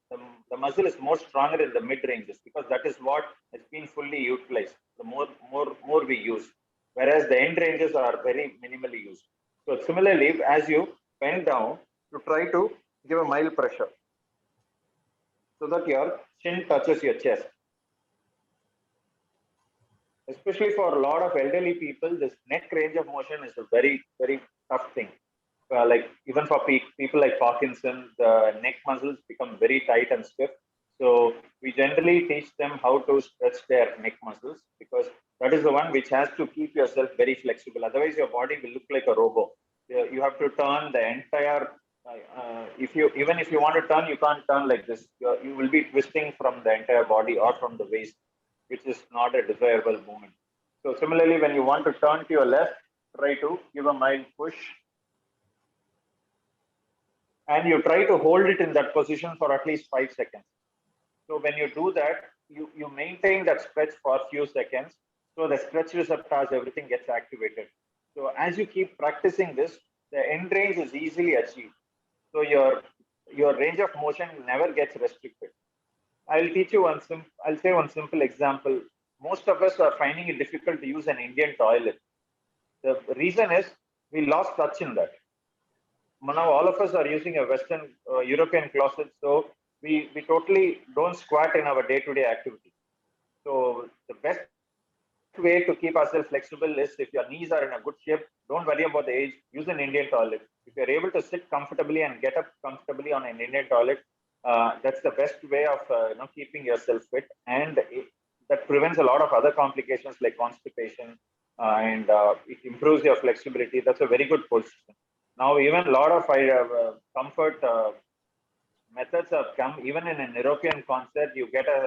the muscle is more stronger in the mid-ranges because that is what has been fully utilized. The more we use. Whereas the end ranges are very minimally used. So similarly, as you bend down, you try to give a mild pressure so that your chin touches your chest. Especially for a lot of elderly people, this neck range of motion is a very, very tough thing. Like even for people like Parkinson, the neck muscles become very tight and stiff. So we we generally teach them how to stretch their neck muscles, because that is the one which has to keep yourself very flexible. Otherwise, your body will look like a robot. You have to turn the entire. If you even if you want to turn, you can't turn like this. You will be twisting from the entire body or from the waist, which is not a desirable movement. So similarly, when you want to turn to your left, try to give a mild push, and you try to hold it in that position for at least 5 seconds. So when you do that, you maintain that stretch for a few seconds. So the stretch receptors, everything gets activated. So as you keep practicing this, the end range is easily achieved. So your range of motion never gets restricted. I'll teach you I'll say one simple example. Most of us are finding it difficult to use an Indian toilet. The reason is we lost touch in that. Now all of us are using a Western European closet, so we totally don't squat in our day-to-day activity. So the best way to keep ourselves flexible is, if your knees are in a good shape, don't worry about the age, use an Indian toilet. If you're able to sit comfortably and get up comfortably on an Indian toilet, that's the best way of keeping yourself fit, and that prevents a lot of other complications like constipation, and it improves your flexibility. That's a very good position. Now, even a lot of comfort methods have come. Even in an European concert, you get a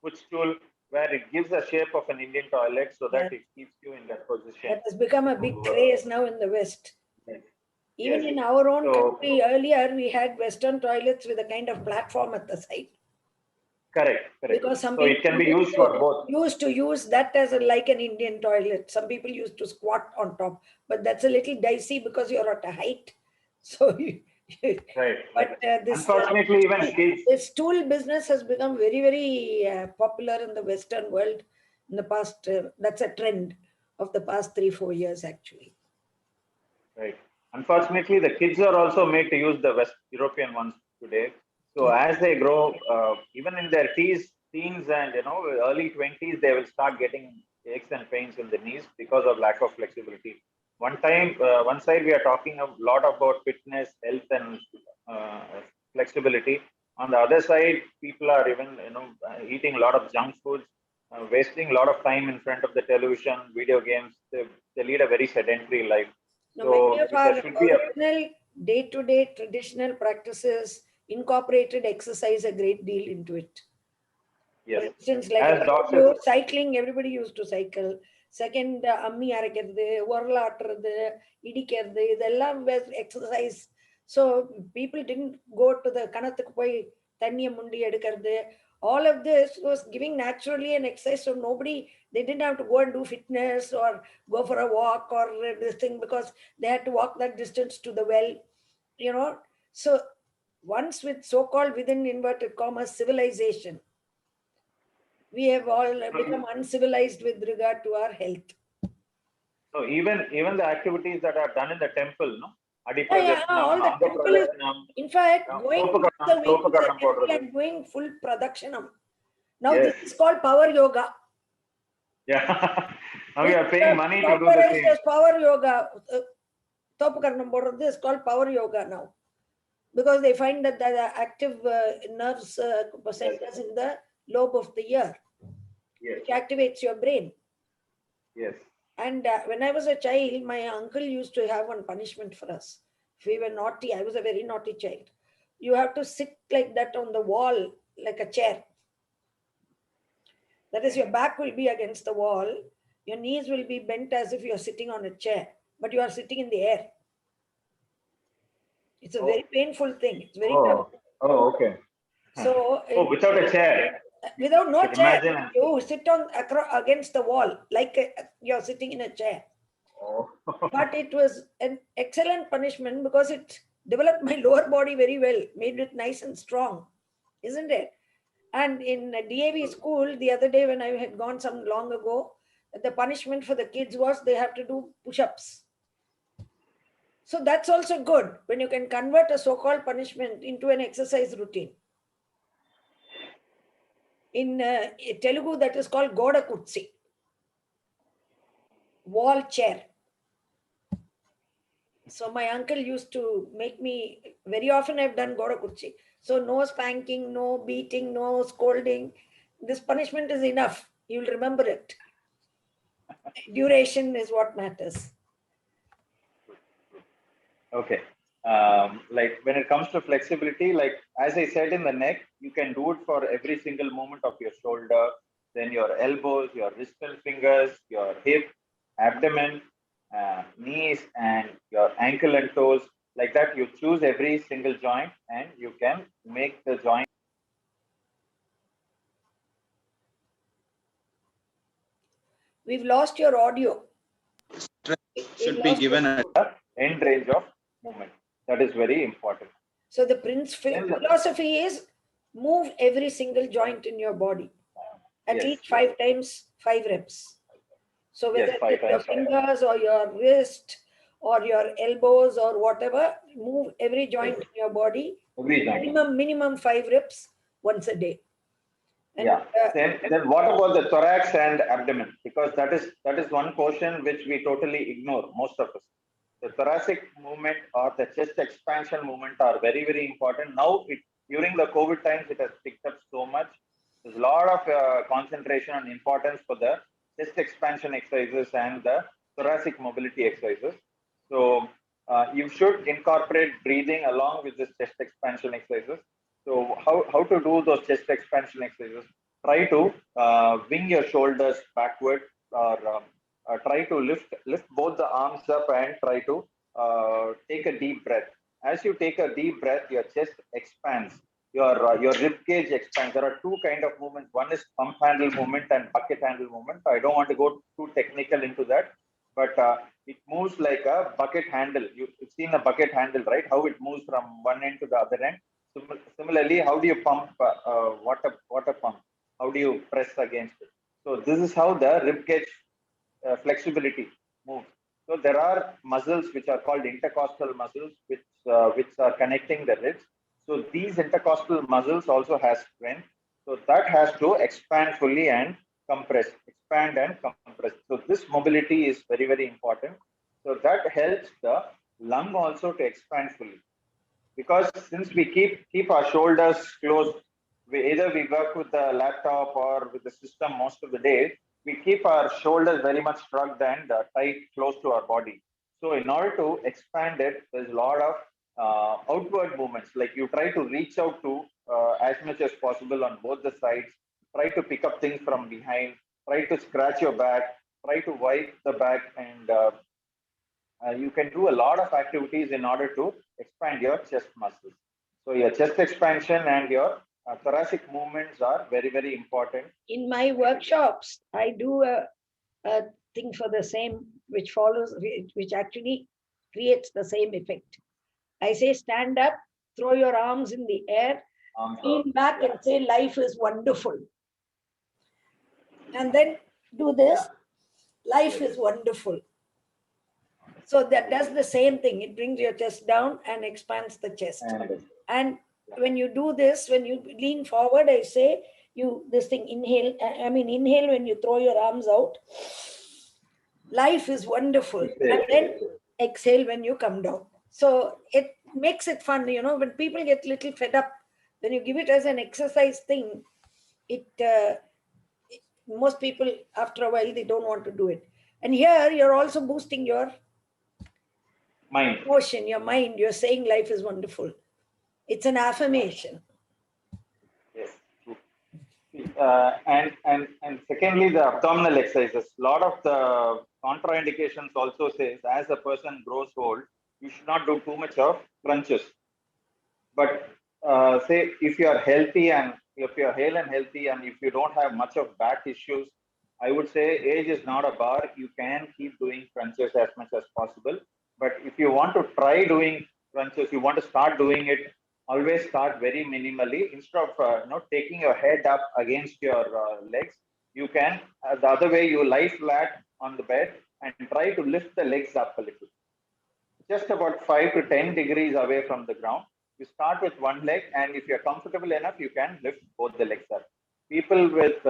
footstool where it gives the shape of an Indian toilet, so that Yes. it keeps you in that position. That has become a big craze now in the West. Yes. Even Yes. in our own So, country, earlier we had Western toilets with a kind of platform at the side, correct. because some So it people can be used for both. used to use that as like an Indian toilet. Some people used to squat on top, but that's a little dicey because you're at a height. So, Right. but Unfortunately, even kids. this stool business has become very, very popular in the Western world in the past. That's a trend of the past 3-4 years, actually. Right. Unfortunately, the kids are also made to use the West European ones today. So Yeah. as they grow, even in their teens and early 20s, they will start getting aches and pains in the knees because of lack of flexibility. One side we are talking a lot about fitness, health, and uh, flexibility. On the other side, people are even eating a lot of junk foods, wasting a lot of time in front of the television, video games. They lead a very sedentary life. Now, many So of our there should be a original day-to-day traditional practices incorporated exercise a great deal into it. For yes, instance, like I as told doctors. you, cycling, everybody used to cycle. Second, அம்மி அரைக்கிறது உரலாட்டுறது இடிக்கிறது இதெல்லாம் exercise. So people didn't go to the கணத்துக்கு போய் தண்ணியை முண்டி எடுக்கிறது. All of this was giving naturally an exercise. So nobody, they didn't have to go and do fitness or go for a walk or this thing, because they had to walk that distance to the well, you know. So once with so-called, within inverted commas, civilization, we have all become uncivilized with regard to our health. So even the activities that are done in the temple, no, Adi All the Anga temple is, in fact, going once a week to the temple and doing full pradakshanam. Now Yes. this is called power yoga. Yeah. Now we are paying money to do the same. Power yoga. Thopukaranam போடுறது is called power yoga now, because they find that the active nerves centers in the lobe of the ear, Yes. which activates your brain. Yes. And when I was a child, my uncle used to have one punishment for us. If we were naughty, I was a very naughty child. You have to sit like that on the wall, like a chair. That is, your back will be against the wall. Your knees will be bent as if you are sitting on a chair, but you are sitting in the air. It's a very painful thing. It's very tough. Oh, okay. So, without a chair. Without no chair, Imagine. you sit on against the wall like you're sitting in a chair. Oh. But it was an excellent punishment because it developed my lower body very well, made it nice and strong, isn't it? And in a DAV school, the other day when I had gone some long ago, the punishment for the kids was they have to do push-ups. So that's also good when you can convert a so-called punishment into an exercise routine. In Telugu, that is called Goda Kutsi, wall chair. So my uncle used to make me, very often I've done Goda Kurchi. So no spanking, no beating, no scolding. This punishment is enough. You'll remember it. Duration is what matters. Okay. Like when it comes to flexibility, like as I said in the neck, you can do it for every single movement of your shoulder, then your elbows, your wrist and fingers, your hip, abdomen, knees, and your ankle and toes. Like that, you choose every single joint and you can make the joint. We've lost your audio. We've Should be lost your- given a End range of movement. That is very important. So the Then philosophy is move every single joint in your body. At yes, least 5 times, 5 reps. So whether yes, five it's your times. fingers or your wrist or your elbows or whatever, move every joint in your body. Every joint. Minimum 5 reps once a day. And, Yeah. Then what about the thorax and abdomen? Because that is one portion which we totally ignore, most of us. The thoracic movement or the chest expansion movement are very, very important. Now, during the COVID times, it has picked up so much. There's a lot of concentration and importance for the chest expansion exercises and the thoracic mobility exercises. So you should incorporate breathing along with this chest expansion exercises. So how to do those chest expansion exercises? Try to wing your shoulders backward or try to lift both the arms up and try to take a deep breath. As you take a deep breath, your chest expands, your rib cage expands. There are two kind of movements. One is pump handle movement and bucket handle movement. I don't want to go too technical into that, but it moves like a bucket handle. You've seen a bucket handle, right? How it moves from one end to the other end. Similarly, how do you pump water pump? How do you press against it? So this is how the rib cage flexibility moves. So there are muscles which are called intercostal muscles, which are connecting the ribs. So these intercostal muscles also has strength. So that has to expand fully and compress, expand and compress. So this mobility is very, very important. So that helps the lung also to expand fully. Because since we keep our shoulders closed, either we work with the laptop or with the system most of the day, we keep our shoulders very much shrugged and tight close to our body. So in order to expand it, there's a lot of outward movements. Like you try to reach out to as much as possible on both the sides. Try to pick up things from behind. Try to scratch your back. Try to wipe the back, and you can do a lot of activities in order to expand your chest muscles. So your chest expansion and your thoracic movements are very, very important. in my workshops, I do a thing for the same, which follows, which actually creates the same effect. I say, stand up, throw your arms in the air, lean back, and say, life is wonderful. And then do this, life is wonderful. So that does the same thing. It brings your chest down and expands the chest. And when you do this, when you lean forward, I say, this thing, inhale. I mean, inhale when you throw your arms out. Life is wonderful. And then exhale when you come down. So it makes it fun. When people get little fed up, when you give it as an exercise thing, most people, after a while, they don't want to do it. And here you're also boosting your Mind. emotion, your mind. You're saying life is wonderful. It's an affirmation. Yes. And secondly, the abdominal exercises. A lot of the contraindications also says as a person grows old, you should not do too much of crunches. But say if you are healthy and if you are hale and healthy and if you don't have much of back issues, I would say age is not a bar. You can keep doing crunches as much as possible. But if you want to try doing crunches, you want to start doing it, always start very minimally. Instead of taking your head up against your legs, you can the other way you lie flat on the bed and try to lift the legs up a little, just about 5 to 10 degrees away from the ground. You start with one leg, and if you're comfortable enough, you can lift both the legs up. People with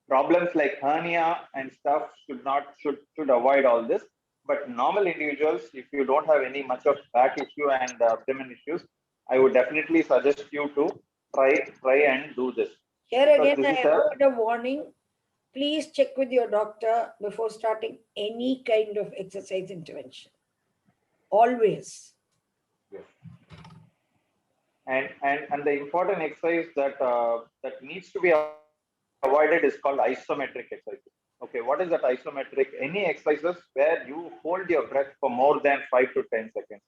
problems like hernia and stuff should avoid all this. But normal individuals, if you don't have any much of back issue and abdomen issues, I would definitely suggest you to try and do this, Here because again, this I is have a a word of warning. Please check with your doctor before starting any kind of exercise intervention. Always. yes. And the important exercise that needs to be avoided is called isometric exercises. Okay, what is that isometric? Any exercises where you hold your breath for more than 5 to 10 seconds.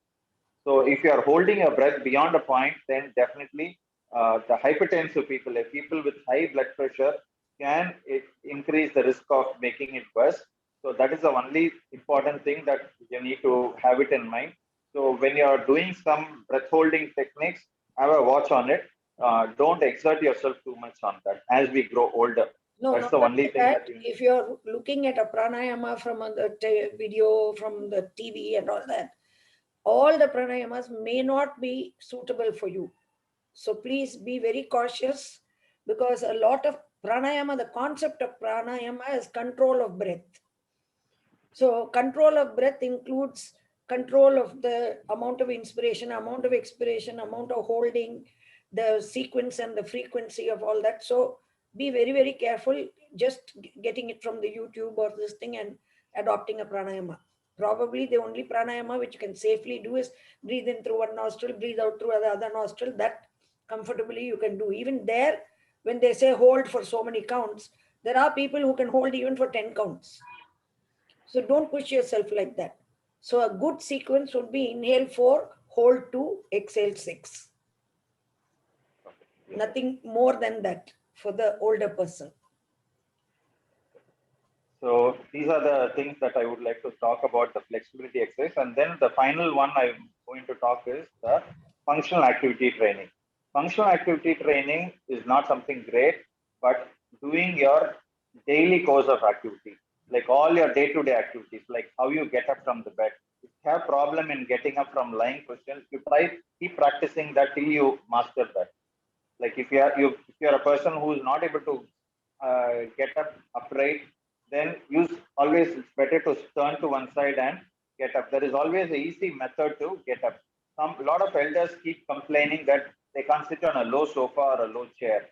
So if you are holding your breath beyond a point, then definitely the hypertensive people, people with high blood pressure, can increase the risk of making it worse. So that is the only important thing that you need to have it in mind. So when you are doing some breath holding techniques, have a watch on it. Don't exert yourself too much on that as we grow older. No, That's not the only only thing that. that you If you're looking at a pranayama from the video, from the TV and all the pranayamas may not be suitable for you. So please be very cautious, because a lot of pranayama, the concept of pranayama is control of breath. So control of breath includes control of the amount of inspiration, amount of expiration, amount of holding, the sequence and the frequency of all that. So be very, very careful just getting it from the YouTube or this thing and adopting a pranayama. Probably the only pranayama which you can safely do is breathe in through one nostril, breathe out through the other nostril. That comfortably you can do. Even there, when they say hold for so many counts, there are people who can hold even for 10 counts. So don't push yourself like that. So a good sequence would be inhale 4, hold 2, exhale 6. Nothing more than that for the older person. So these are the things that I would like to talk about, the flexibility exercise. And then the final one I'm going to talk is the functional activity training. Functional activity training is not something great, but doing your daily course of activity, like all your day-to-day activities, like how you get up from the bed. If you have problem in getting up from lying position, you try keep practicing that till you master that. Like if you're a person who is not able to get up upright, then use always it's better to turn to one side and get up. There is always a easy method to get up. Some a lot of elders keep complaining that they can't sit on a low sofa or a low chair.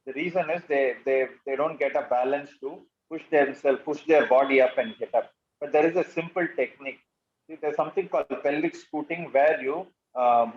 The reason is they don't get a balance to push their body up and get up. But there is a simple technique. See, there's something called pelvic scooting, where you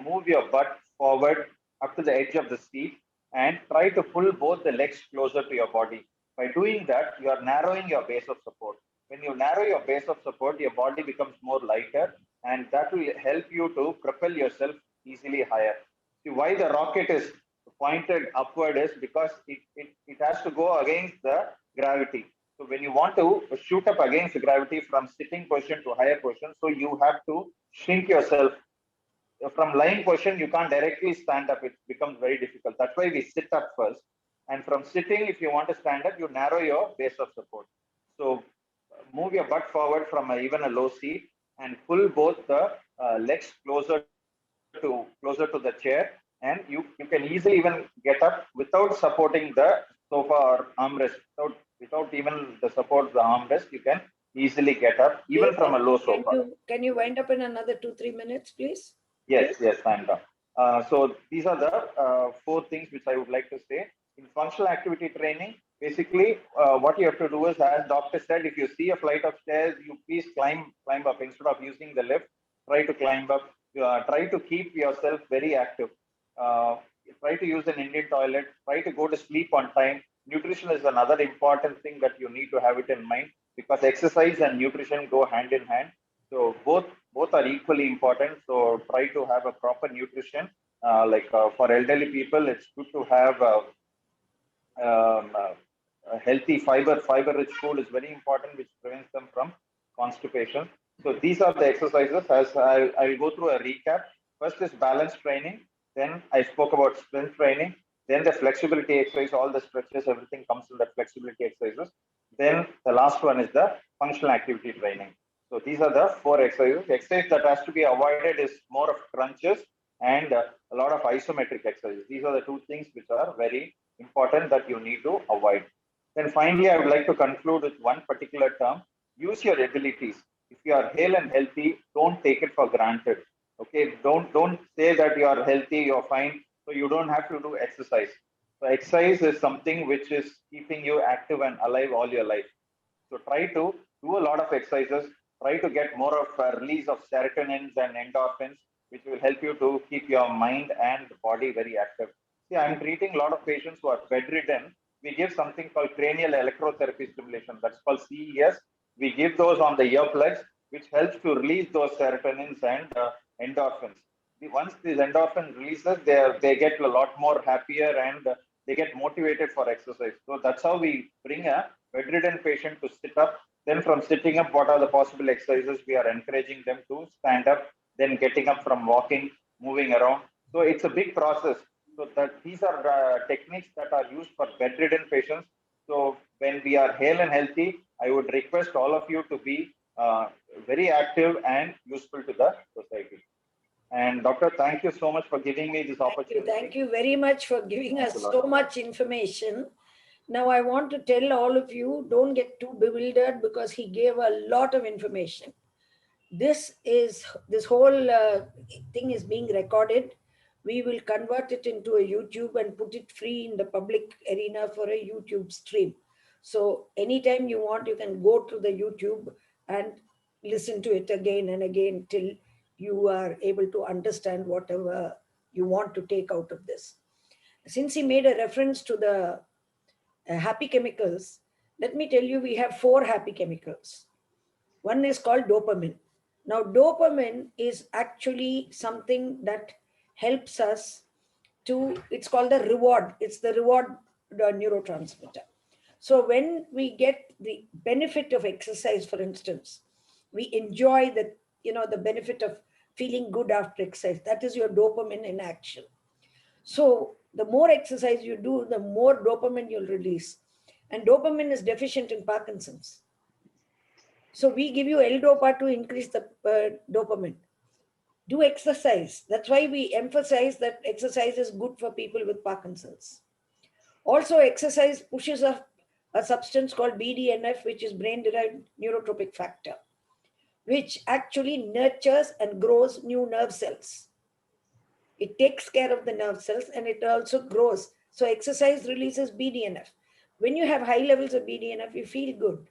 move your butt forward up to the edge of the seat and try to pull both the legs closer to your body. By doing that, you are narrowing your base of support. When you narrow your base of support, your body becomes more lighter, and that will help you to propel yourself easily higher. See, why the rocket is pointed upward is because it has to go against the gravity. So when you want to shoot up against the gravity from sitting position to higher position, so you have to shrink yourself. From lying position, you can't directly stand up. It becomes very difficult. That's why we sit up first. And from sitting, if you want to stand up, you narrow your base of support. So move your butt forward from even a low seat and pull both the legs closer to the chair. And you can easily even get up without supporting the sofa or armrest. Without even the support of the armrest, you can easily get up even from a low sofa. Can you wind up in another 2-3 minutes, please? Yes, I'm done. So these are the four things which I would like to say. In functional activity training, basically what you have to do is, as doctor said, if you see a flight of stairs, you please climb up instead of using the lift. Try to climb up. Try to keep yourself very active. Uh, Try to use an Indian toilet. Try to go to sleep on time. Nutrition is another important thing that you need to have it in mind, because exercise and nutrition go hand in hand. So both are equally important. So try to have a proper nutrition. For elderly people, it's good to have a healthy fiber-rich food is very important, which prevents them from constipation. So these are the exercises. As I will go through a recap. First is balance training. Then I spoke about strength training. Then the flexibility exercise, all the stretches, everything comes in that flexibility exercises. Then the last one is the functional activity training. So these are the four exercises. Exercise that has to be avoided is more of crunches and a lot of isometric exercises. These are the two things which are very important that you need to avoid. Then finally, I would like to conclude with one particular term: use your abilities. If you are hale and healthy, don't take it for granted. Okay, don't say that you are healthy, you're fine, so you don't have to do exercise. So exercise is something which is keeping you active and alive all your life. So try to do a lot of exercises. Try to get more of a release of serotonins and endorphins, which will help you to keep your mind and body very active. See, I'm treating a lot of patients who are bedridden. We give something called cranial electrotherapy stimulation. That's called CES. We give those on the earplugs, which helps to release those serotonins and endorphins. Once these endorphin releases, they get a lot more happier and they get motivated for exercise. So that's how we bring a bedridden patient to sit up. Then from sitting up, what are the possible exercises? We are encouraging them to stand up, then getting up from walking, moving around. So it's a big process. So that these are techniques that are used for bedridden patients. So when we are hale and healthy, I would request all of you to be very active and useful to the society. And doctor, thank you so much for giving me this Thank you. opportunity. Thank you very much for giving Thanks a us lot. so much information. Now, I want to tell all of you, don't get too bewildered because he gave a lot of information. This whole thing is being recorded. We will convert it into a YouTube and put it free in the public arena for a YouTube stream. So anytime you want, you can go to the YouTube and listen to it again and again till you are able to understand whatever you want to take out of this. Since he made a reference to the happy chemicals, let me tell you, we have four happy chemicals. One is called dopamine. Now, dopamine is actually something that helps us to, it's called the reward. It's the reward neurotransmitter. So when we get the benefit of exercise, for instance, we enjoy the benefit of feeling good after exercise. That is your dopamine in action. So the more exercise you do, the more dopamine you'll release. And dopamine is deficient in Parkinson's. So we give you L-Dopa to increase the dopamine. Do exercise. That's why we emphasize that exercise is good for people with Parkinson's. Also, exercise pushes a substance called BDNF, which is brain-derived neurotropic factor, which actually nurtures and grows new nerve cells. It takes care of the nerve cells and it also grows. So exercise releases BDNF. When you have high levels of BDNF, you feel good.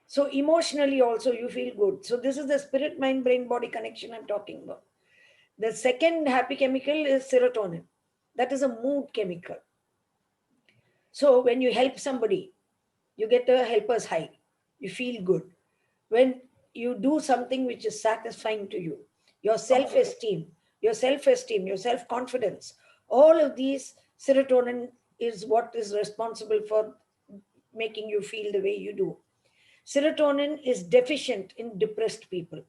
So emotionally also you feel good. So this is the spirit, mind, brain, body connection I'm talking about. The second happy chemical is serotonin. That is a mood chemical. So when you help somebody, you get a helper's high. You feel good. When you do something which is satisfying to you, your self-esteem, your self-confidence, all of these, serotonin is what is responsible for making you feel the way you do. Serotonin is deficient in depressed people.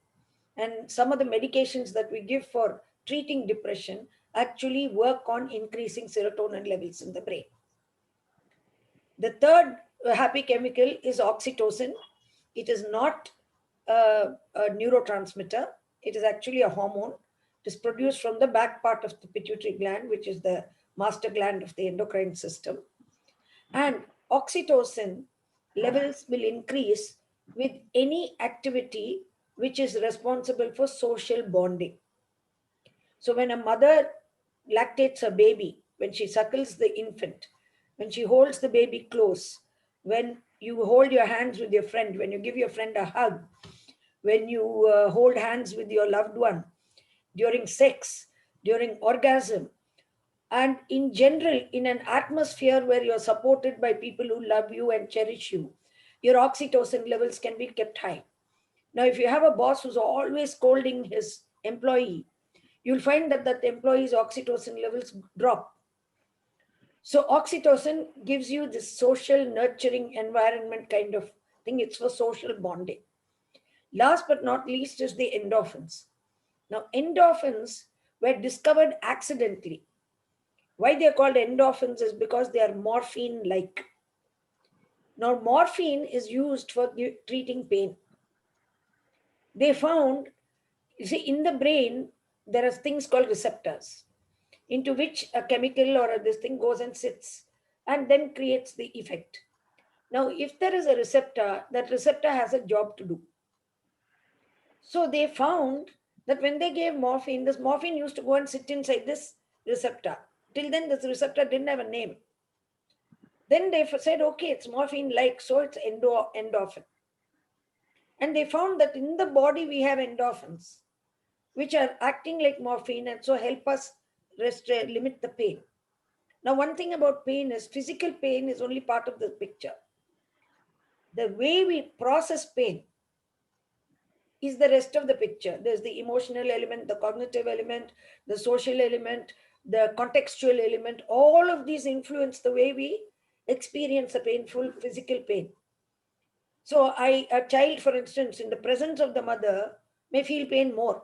And some of the medications that we give for treating depression actually work on increasing serotonin levels in the brain. The third happy chemical is oxytocin. It is not a neurotransmitter, it is actually a hormone. It is produced from the back part of the pituitary gland, which is the master gland of the endocrine system. And oxytocin levels will increase with any activity which is responsible for social bonding. So when a mother lactates a baby, when she suckles the infant, when she holds the baby close, when you hold your hands with your friend, when you give your friend a hug, when you hold hands with your loved one, during sex, during orgasm, and in general, in an atmosphere where you're supported by people who love you and cherish you, your oxytocin levels can be kept high. Now, if you have a boss who's always scolding his employee, you'll find that that employee's oxytocin levels drop. So oxytocin gives you this social nurturing environment kind of thing. It's for social bonding. Last but not least is the endorphins. Now, endorphins were discovered accidentally. Why they are called endorphins is because they are morphine-like. Now, morphine is used for treating pain. They found, you see, in the brain, there are things called receptors into which a chemical or this thing goes and sits and then creates the effect. Now, if there is a receptor, that receptor has a job to do. So they found that when they gave morphine, this morphine used to go and sit inside this receptor. Till then, this receptor didn't have a name. Then they said, okay, it's morphine-like, so it's endorphin. And they found that in the body we have endorphins, which are acting like morphine and so help us limit the pain. Now, one thing about pain is physical pain is only part of the picture. The way we process pain is the rest of the picture. There's the emotional element, the cognitive element, the social element, the contextual element. All of these influence the way we experience a painful physical pain. So a child, for instance, in the presence of the mother may feel pain more.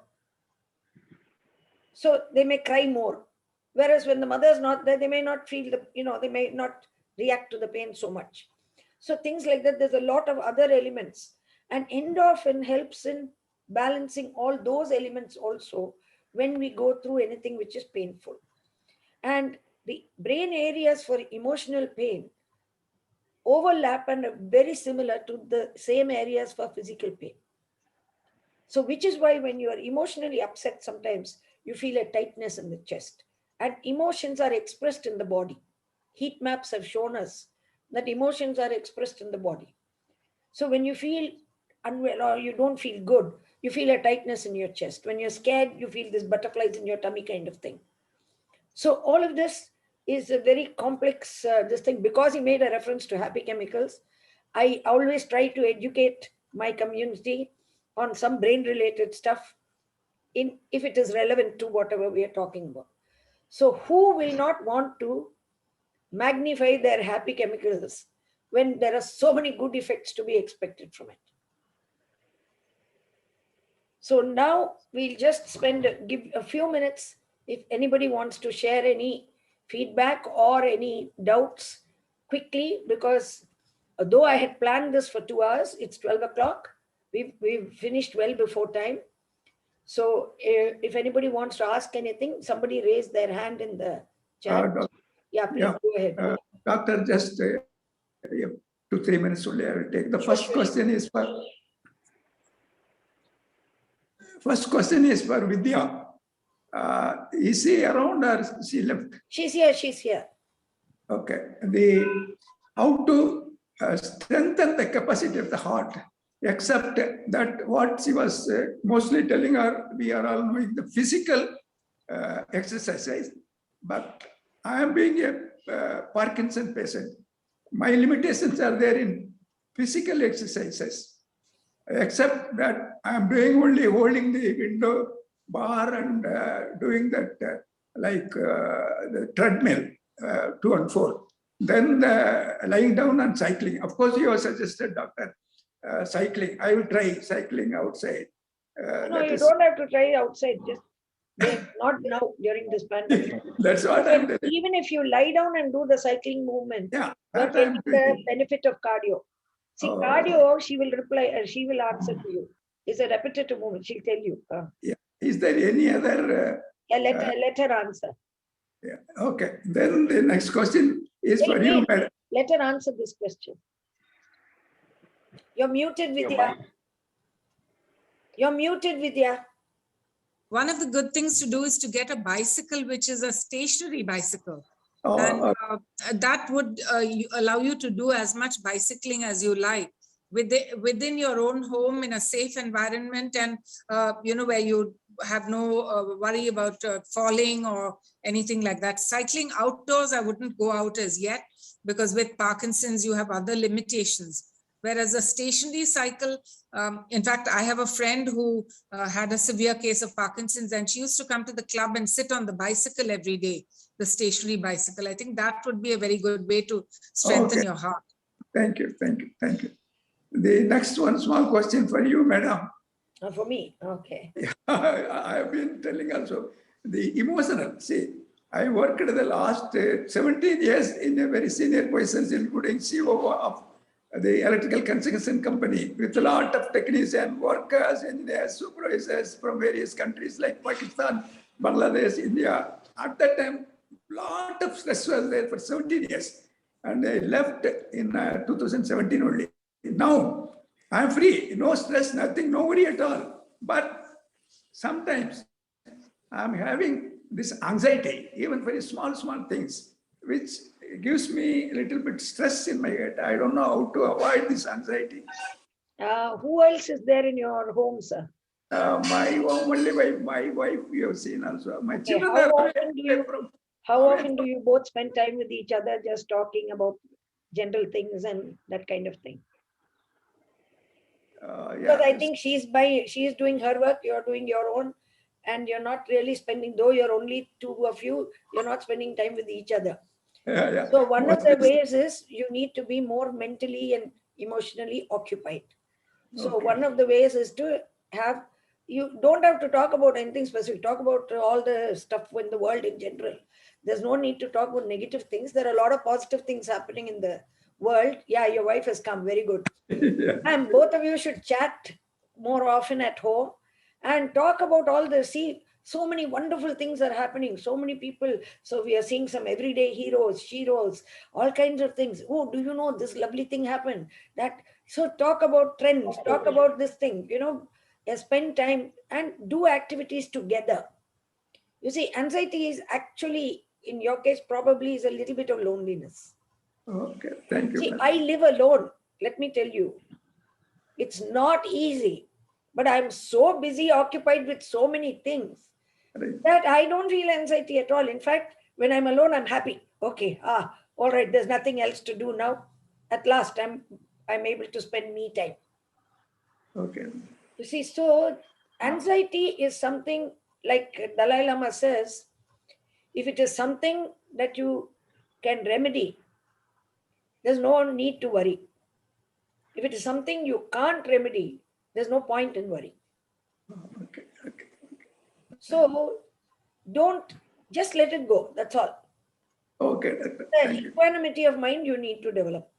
So they may cry more. Whereas when the mother is not there, they may not feel they may not react to the pain so much. So things like that, there's a lot of other elements. And endorphin helps in balancing all those elements also when we go through anything which is painful. And the brain areas for emotional pain overlap and are very similar to the same areas for physical pain. So, which is why when you are emotionally upset, sometimes you feel a tightness in the chest. And emotions are expressed in the body. Heat maps have shown us that emotions are expressed in the body. So, when you feel unwell or you don't feel good, you feel a tightness in your chest. When you're scared, you feel this butterflies in your tummy kind of thing. So, all of this is a very complex this thing. Because he made a reference to happy chemicals, I always try to educate my community on some brain related stuff if it is relevant to whatever we are talking about. So who will not want to magnify their happy chemicals when there are so many good effects to be expected from it? So now we'll just give a few minutes if anybody wants to share any feedback or any doubts quickly, because though I had planned this for 2 hours, it's 12 o'clock. We've finished well before time. So if anybody wants to ask anything, somebody raise their hand in the chat. Yeah, please go ahead. Doctor, just 2-3 minutes only I will take. The first question is for Vidya. Is she around or she left? She's here. Okay. How to strengthen the capacity of the heart, except that what she was mostly telling her, we are all doing the physical exercise, but I am being a Parkinson patient. My limitations are there in physical exercises, except that I am doing only holding the window bar and doing that the treadmill 2 and 4. Then lying down and cycling. Of course, you have suggested, doctor, cycling. I will try cycling outside. No, you don't have to try outside. Just not now during this pandemic. That's what I'm doing. Even if you lie down and do the cycling movement, yeah, you're getting the benefit of cardio. See, cardio, she will reply, she will answer to you. It's a repetitive movement. She'll tell you. Yeah. Is there any other? Let her answer. Yeah. Okay. Then the next question is for you, madam. Let her answer this question. You're muted, Vidya. You're muted, Vidya. One of the good things to do is to get a bicycle, which is a stationary bicycle. And that would allow you to do as much bicycling as you like within your own home in a safe environment, and where you have no worry about falling or anything like that. Cycling outdoors, I wouldn't go out as yet, because with Parkinson's you have other limitations. Whereas a stationary cycle, in fact, I have a friend who had a severe case of Parkinson's, and she used to come to the club and sit on the bicycle every day, the stationary bicycle. I think that would be a very good way to strengthen your heart. Thank you. The next one, small question for you, madam. For me, okay. I have been telling also the emotional. See, I worked the last 17 years in a very senior positions, including CEO of the electrical construction company, with a lot of technicians, workers, engineers, supervisors from various countries like Pakistan, Bangladesh, India. At that time, a lot of stress was there for 17 years. And I left in 2017 only. Now, I'm free, no stress, nothing, no worry at all. But sometimes I'm having this anxiety, even very small, small things, which gives me a little bit stress in my head. I don't know how to avoid this anxiety. Who else is there in your home, sir? My wife, you have seen also. My Okay, children how are often do you from, how away often do from, you both spend time with each other, just talking about general things and that kind of thing? Because I yeah, think she's doing her work, you're doing your own, and you're not really spending, though you're only two of you, you're not spending time with each other. yeah. So one of Mostly, the ways is you need to be more mentally and emotionally occupied. So okay. one of the ways is to have, you don't have to talk about anything specific, talk about all the stuff in the world in general. There's no need to talk about negative things. There are a lot of positive things happening in the world. Yeah, your wife has come, very good. Yeah. And both of you should chat more often at home and talk about all the, see, so many wonderful things are happening, so many people. So we are seeing some everyday heroes, sheroes, all kinds of things. Oh, do you know this lovely thing happened? That, so talk about trends, talk about this thing, spend time and do activities together. You see, anxiety is actually, in your case, probably is a little bit of loneliness. Okay, thank you, See, I madam. live alone. Let me tell you, it's not easy, but I'm so busy, occupied with so many things Right. that I don't feel anxiety at all. In fact, when I'm alone, I'm happy. Okay, all right, there's nothing else to do now. At last, I'm able to spend me time. Okay, You see, so anxiety is something like Dalai Lama says, if it is something that you can remedy, there's no need to worry. If it is something you can't remedy, there's no point in worry. okay, okay. So don't, just let it go. That's all. Okay, doctor. The Thank you. equanimity of mind you need to develop.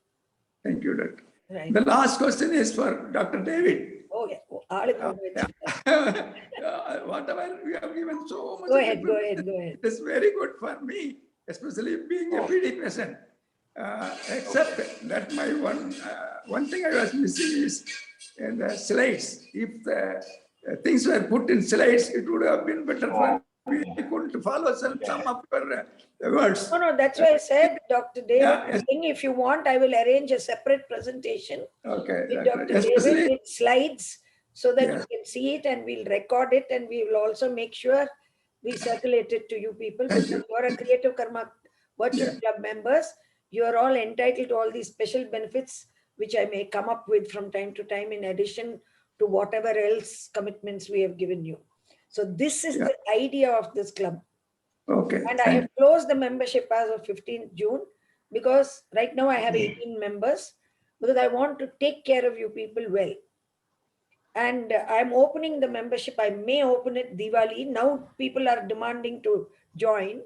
Thank you, doctor. Right. The last question is for Dr. David. Oh, yeah. ஆளு கொண்டு வச்சிருக்காரு. Whatever you have given so much Go of ahead, go information, ahead, go ahead. it is very good for me, especially being a PD patient. Except that my one thing I was missing is in the slides. If the things were put in slides, it would have been better for me. I couldn't follow some of your words. No, no, that's why I said, Dr. David, Yeah, I think if you want, I will arrange a separate presentation okay, with doctor. Dr. David Especially, with slides so that yeah. you can see it, and we'll record it, and we will also make sure we circulate it to you people, Thank because you. you are a Creative Karma Virtual Yeah. Club members. You are all entitled to all these special benefits, which I may come up with from time to time in addition to whatever else commitments we have given you. So this is Yeah. the idea of this club. Okay, And I have closed the membership as of 15th June, because right now I have 18 members, because I want to take care of you people well. And I'm opening the membership. I may open it Diwali. Now people are demanding to join.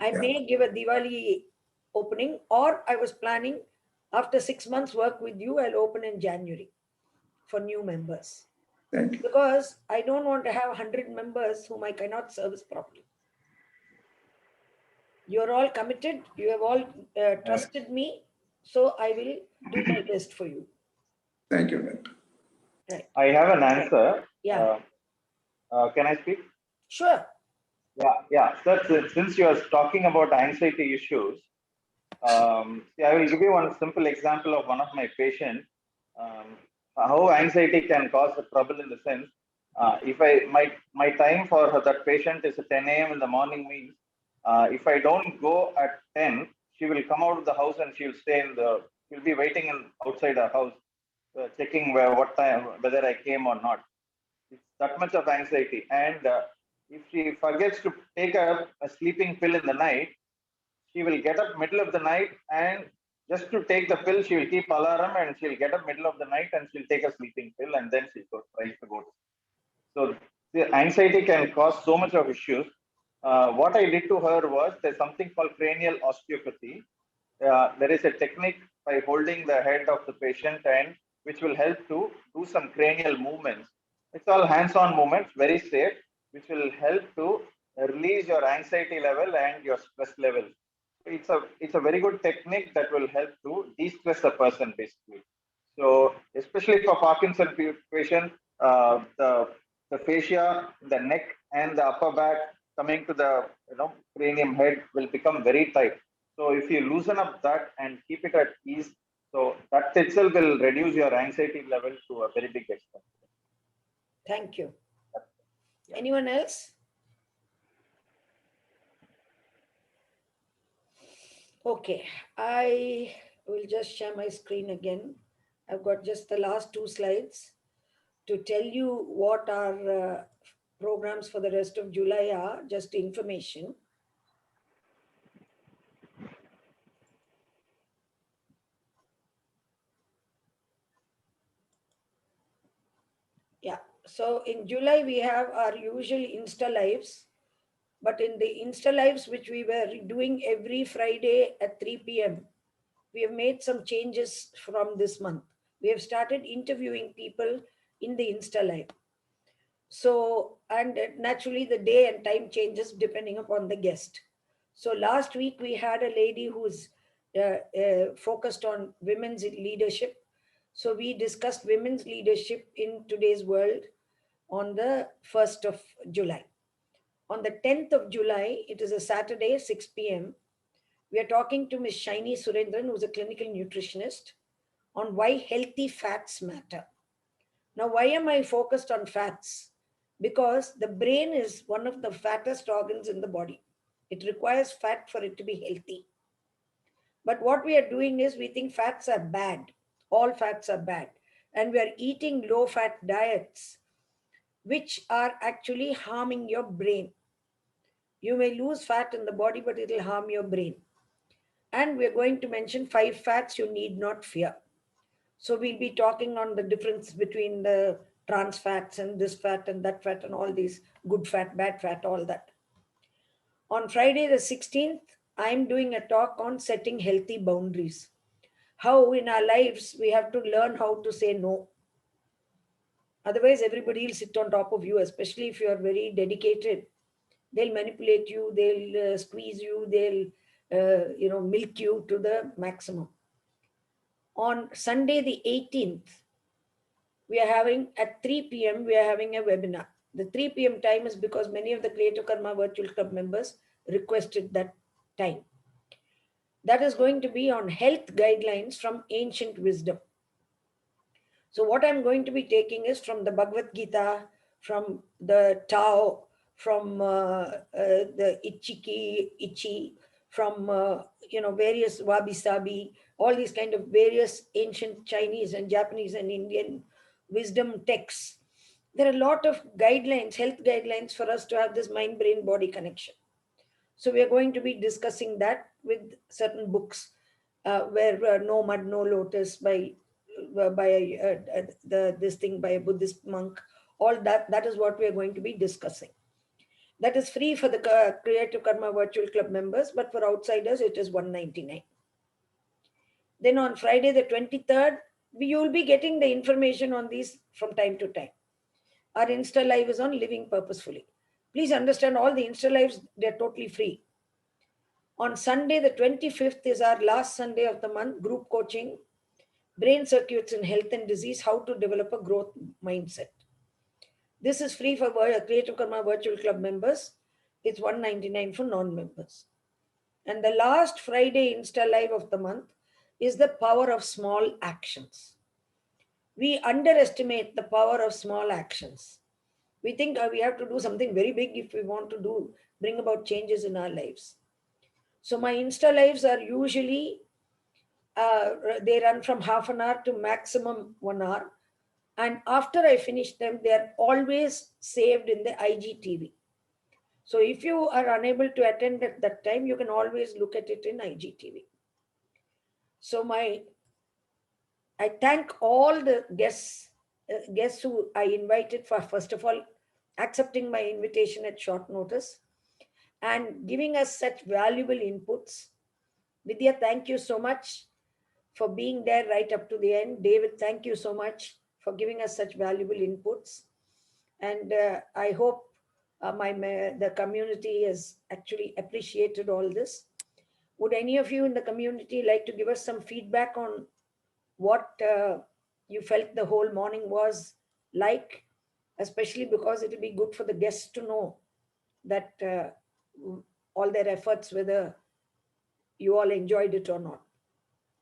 I Yeah. may give a Diwali opening, or I was planning after 6 months work with you, I'll open in January for new members. Thank you. Because I don't want to have 100 members whom I cannot service properly. You're all committed. You have all trusted me. So I will do my best for you. Thank you, doctor. Right. I have an answer. Yeah. Can I speak? Sure. Yeah. Sir, since you are talking about anxiety issues, I will give you one simple example of one of my patients. How anxiety can cause a trouble in the sense, if my time for that patient is at 10 a.m. in the morning means, if I don't go at 10, she will come out of the house and she'll she'll be waiting outside her house, checking what time, whether I came or not. It's that much of anxiety. And if she forgets to take a sleeping pill in the night, she will get up middle of the night, and just to take the pill, she will keep alarm and she'll get up middle of the night and she'll take a sleeping pill, and then she tries to go. So the anxiety can cause so much of issues. What I did to her was, there's something called cranial osteopathy. There is a technique by holding the head of the patient, and which will help to do some cranial movements. It's all hands-on movements, very safe, which will help to release your anxiety level and your stress level. It's a very good technique that will help to de-stress a person, basically. So especially for Parkinson patients, the the fascia, the neck, and the upper back coming to the cranium head will become very tight. So if you loosen up that and keep it at ease, so that itself will reduce your anxiety level to a very big extent. Thank you. Yeah. Anyone else? Okay, I will just share my screen again. I've got just the last two slides to tell you what our programs for the rest of July are, just information. Yeah, so in July we have our usual Insta lives, but in the Insta lives which we were doing every Friday at 3 p.m., we have made some changes from this month. We have started interviewing people in the Insta live. So, and naturally the day and time changes depending upon the guest. So last week we had a lady who's focused on women's leadership. So we discussed women's leadership in today's world on the 1st of July. On the 10th of July, it is a Saturday, 6 p.m. We are talking to Ms. Shaini Surendran, who's a clinical nutritionist, on why healthy fats matter. Now, why am I focused on fats? Because the brain is one of the fattest organs in the body. It requires fat for it to be healthy. But what we are doing is we think fats are bad. All fats are bad. And we are eating low fat diets, which are actually harming your brain. You may lose fat in the body, but it will harm your brain. And we're going to mention 5 fats you need not fear. So we'll be talking on the difference between the trans fats and this fat and that fat and all these good fat, bad fat, all that. On Friday the 16th, I'm doing a talk on setting healthy boundaries. How in our lives we have to learn how to say no. Otherwise, everybody will sit on top of you, especially if you are very dedicated. They'll manipulate you, they'll squeeze you, they'll milk you to the maximum. On Sunday the 18th, we are having at 3 p.m. we are having a webinar. The 3 p.m. time is because many of the Creative Karma Virtual Club members requested that time. That is going to be on health guidelines from ancient wisdom. So what I'm going to be taking is from the Bhagavad Gita, from the Tao, from the Ichi, from various Wabi Sabi, all these kind of various ancient Chinese and Japanese and Indian wisdom texts. There are a lot of guidelines, health guidelines for us to have this mind-brain-body connection. So we are going to be discussing that with certain books, where No Mud, No Lotus by this thing by a Buddhist monk. All that is what we are going to be discussing. That is free for the Creative Karma Virtual Club members, but for outsiders it is $199. Then on Friday the 23rd, you will be getting the information on these from time to time. Our Insta Live is on Living Purposefully. Please understand, all the Insta Lives, they're totally free. On Sunday the 25th is our last Sunday of the month, group coaching, brain circuits in health and disease, how to develop a growth mindset. This is free for Creative Karma Virtual Club members. It's $199 for non-members. And the last Friday Insta Live of the month is the power of small actions. We underestimate the power of small actions. We think we have to do something very big if we want to bring about changes in our lives. So my Insta Lives are usually, they run from half an hour to maximum 1 hour. And after I finish them, they are always saved in the IGTV. So if you are unable to attend at that time, you can always look at it in IGTV. So I thank all the guests who I invited for, first of all, accepting my invitation at short notice and giving us such valuable inputs. Vidya, thank you so much for being there right up to the end. David, thank you so much for giving us such valuable inputs. And I hope the community has actually appreciated all this. Would any of you in the community like to give us some feedback on what you felt the whole morning was like? especially because it will be good for the guests to know that all their efforts, whether you all enjoyed it or not.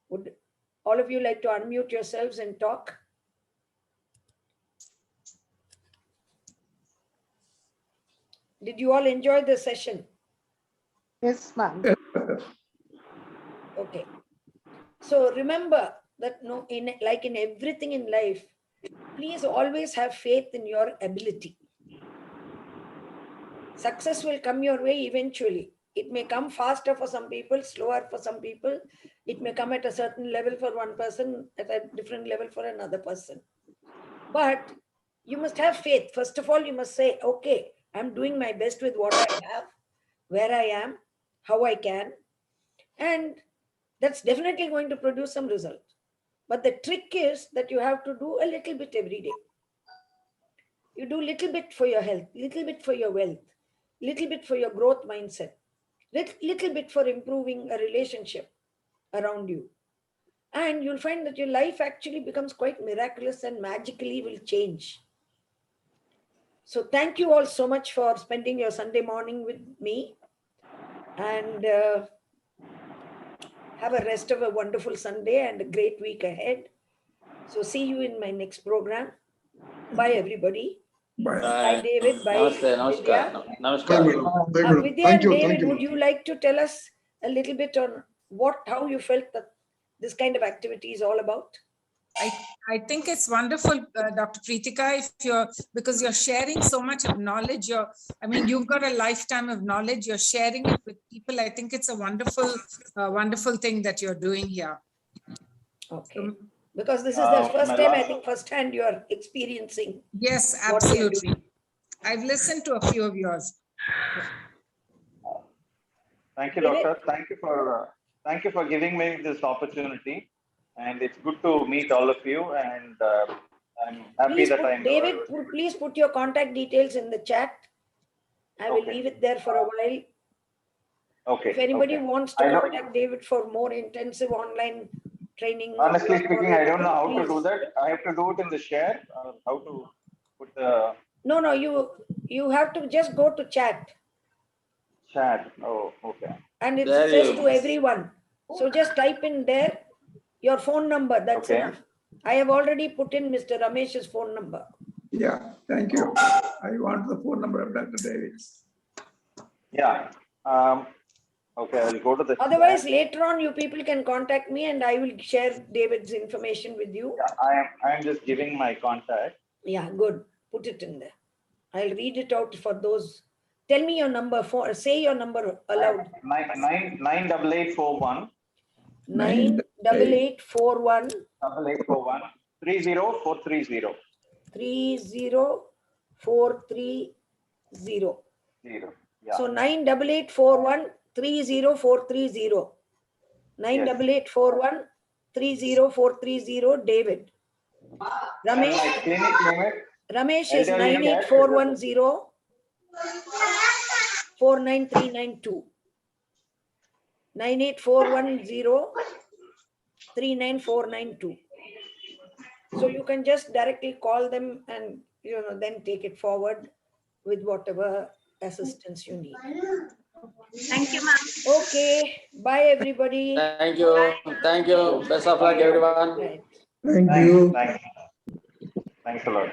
Would all of you like to unmute yourselves and talk? Did you all enjoy the session? Yes, ma'am. Okay. So remember that like in everything in life, please always have faith in your ability. Success will come your way eventually. It may come faster for some people, slower for some people. It may come at a certain level for one person, at a different level for another person. But you must have faith. First of all, you must say, okay, I'm doing my best with what I have, where I am, how I can. And that's definitely going to produce some result. But the trick is that you have to do a little bit every day. You do little bit for your health, little bit for your wealth, little bit for your growth mindset, little bit for improving a relationship around you. And you'll find that your life actually becomes quite miraculous and magically will change. So thank you all so much for spending your Sunday morning with me, and have a rest of a wonderful Sunday and a great week ahead. So see you in my next program. Bye everybody. Bye. Bye David. Bye Namaste, Vidya. namaskar. Namaskar. Vidya Thank and you. David, Thank you. would you like to tell us a little bit on how you felt that this kind of activity is all about? I think it's wonderful, Dr. Prithika, because you're sharing so much of knowledge. You've got a lifetime of knowledge. You're sharing it with people. I think it's a wonderful thing that you're doing here. Okay. Because this is the first time, I think, firsthand you are experiencing. Yes, what we are absolutely. doing. I've listened to a few of yours. Thank you, David? Doctor. Thank you for giving me this opportunity, and it's good to meet all of you. And I'm happy Please that put, David, please put your contact details in the chat. I will leave it there for a while. Okay. If anybody okay. wants to I know- contact David for more intensive online training. Honestly speaking, I don't know how to please. do that. I have to do it in the share. How to put the No, you have to just go to chat. chat. Oh, okay. And it There says you- to everyone. So just type in there your phone number. That's Okay. enough. I have already put in Mr. Ramesh's phone number. Yeah, thank you. I want the phone number of Dr. Davis. Yeah. Okay, I'll go to the Otherwise, chat. later on, you people can contact me and I will share David's information with you. Yeah, I am just giving my contact. Yeah, good. Put it in there. I'll read it out for those. Tell me your number. Say your number aloud. 98841 98841 8841 30430. 30430. Yeah. So 98841 30430. 98841 30430. David. And Ramesh. my clinic limit. Ramesh is elderly care. 98410 49392. 98410 39492. So you can just directly call them and then take it forward with whatever assistance you need. Thank you, ma'am. Okay, bye everybody. Thank you. Thank you. Best of luck, everyone. Right. Thank you. Thanks a lot.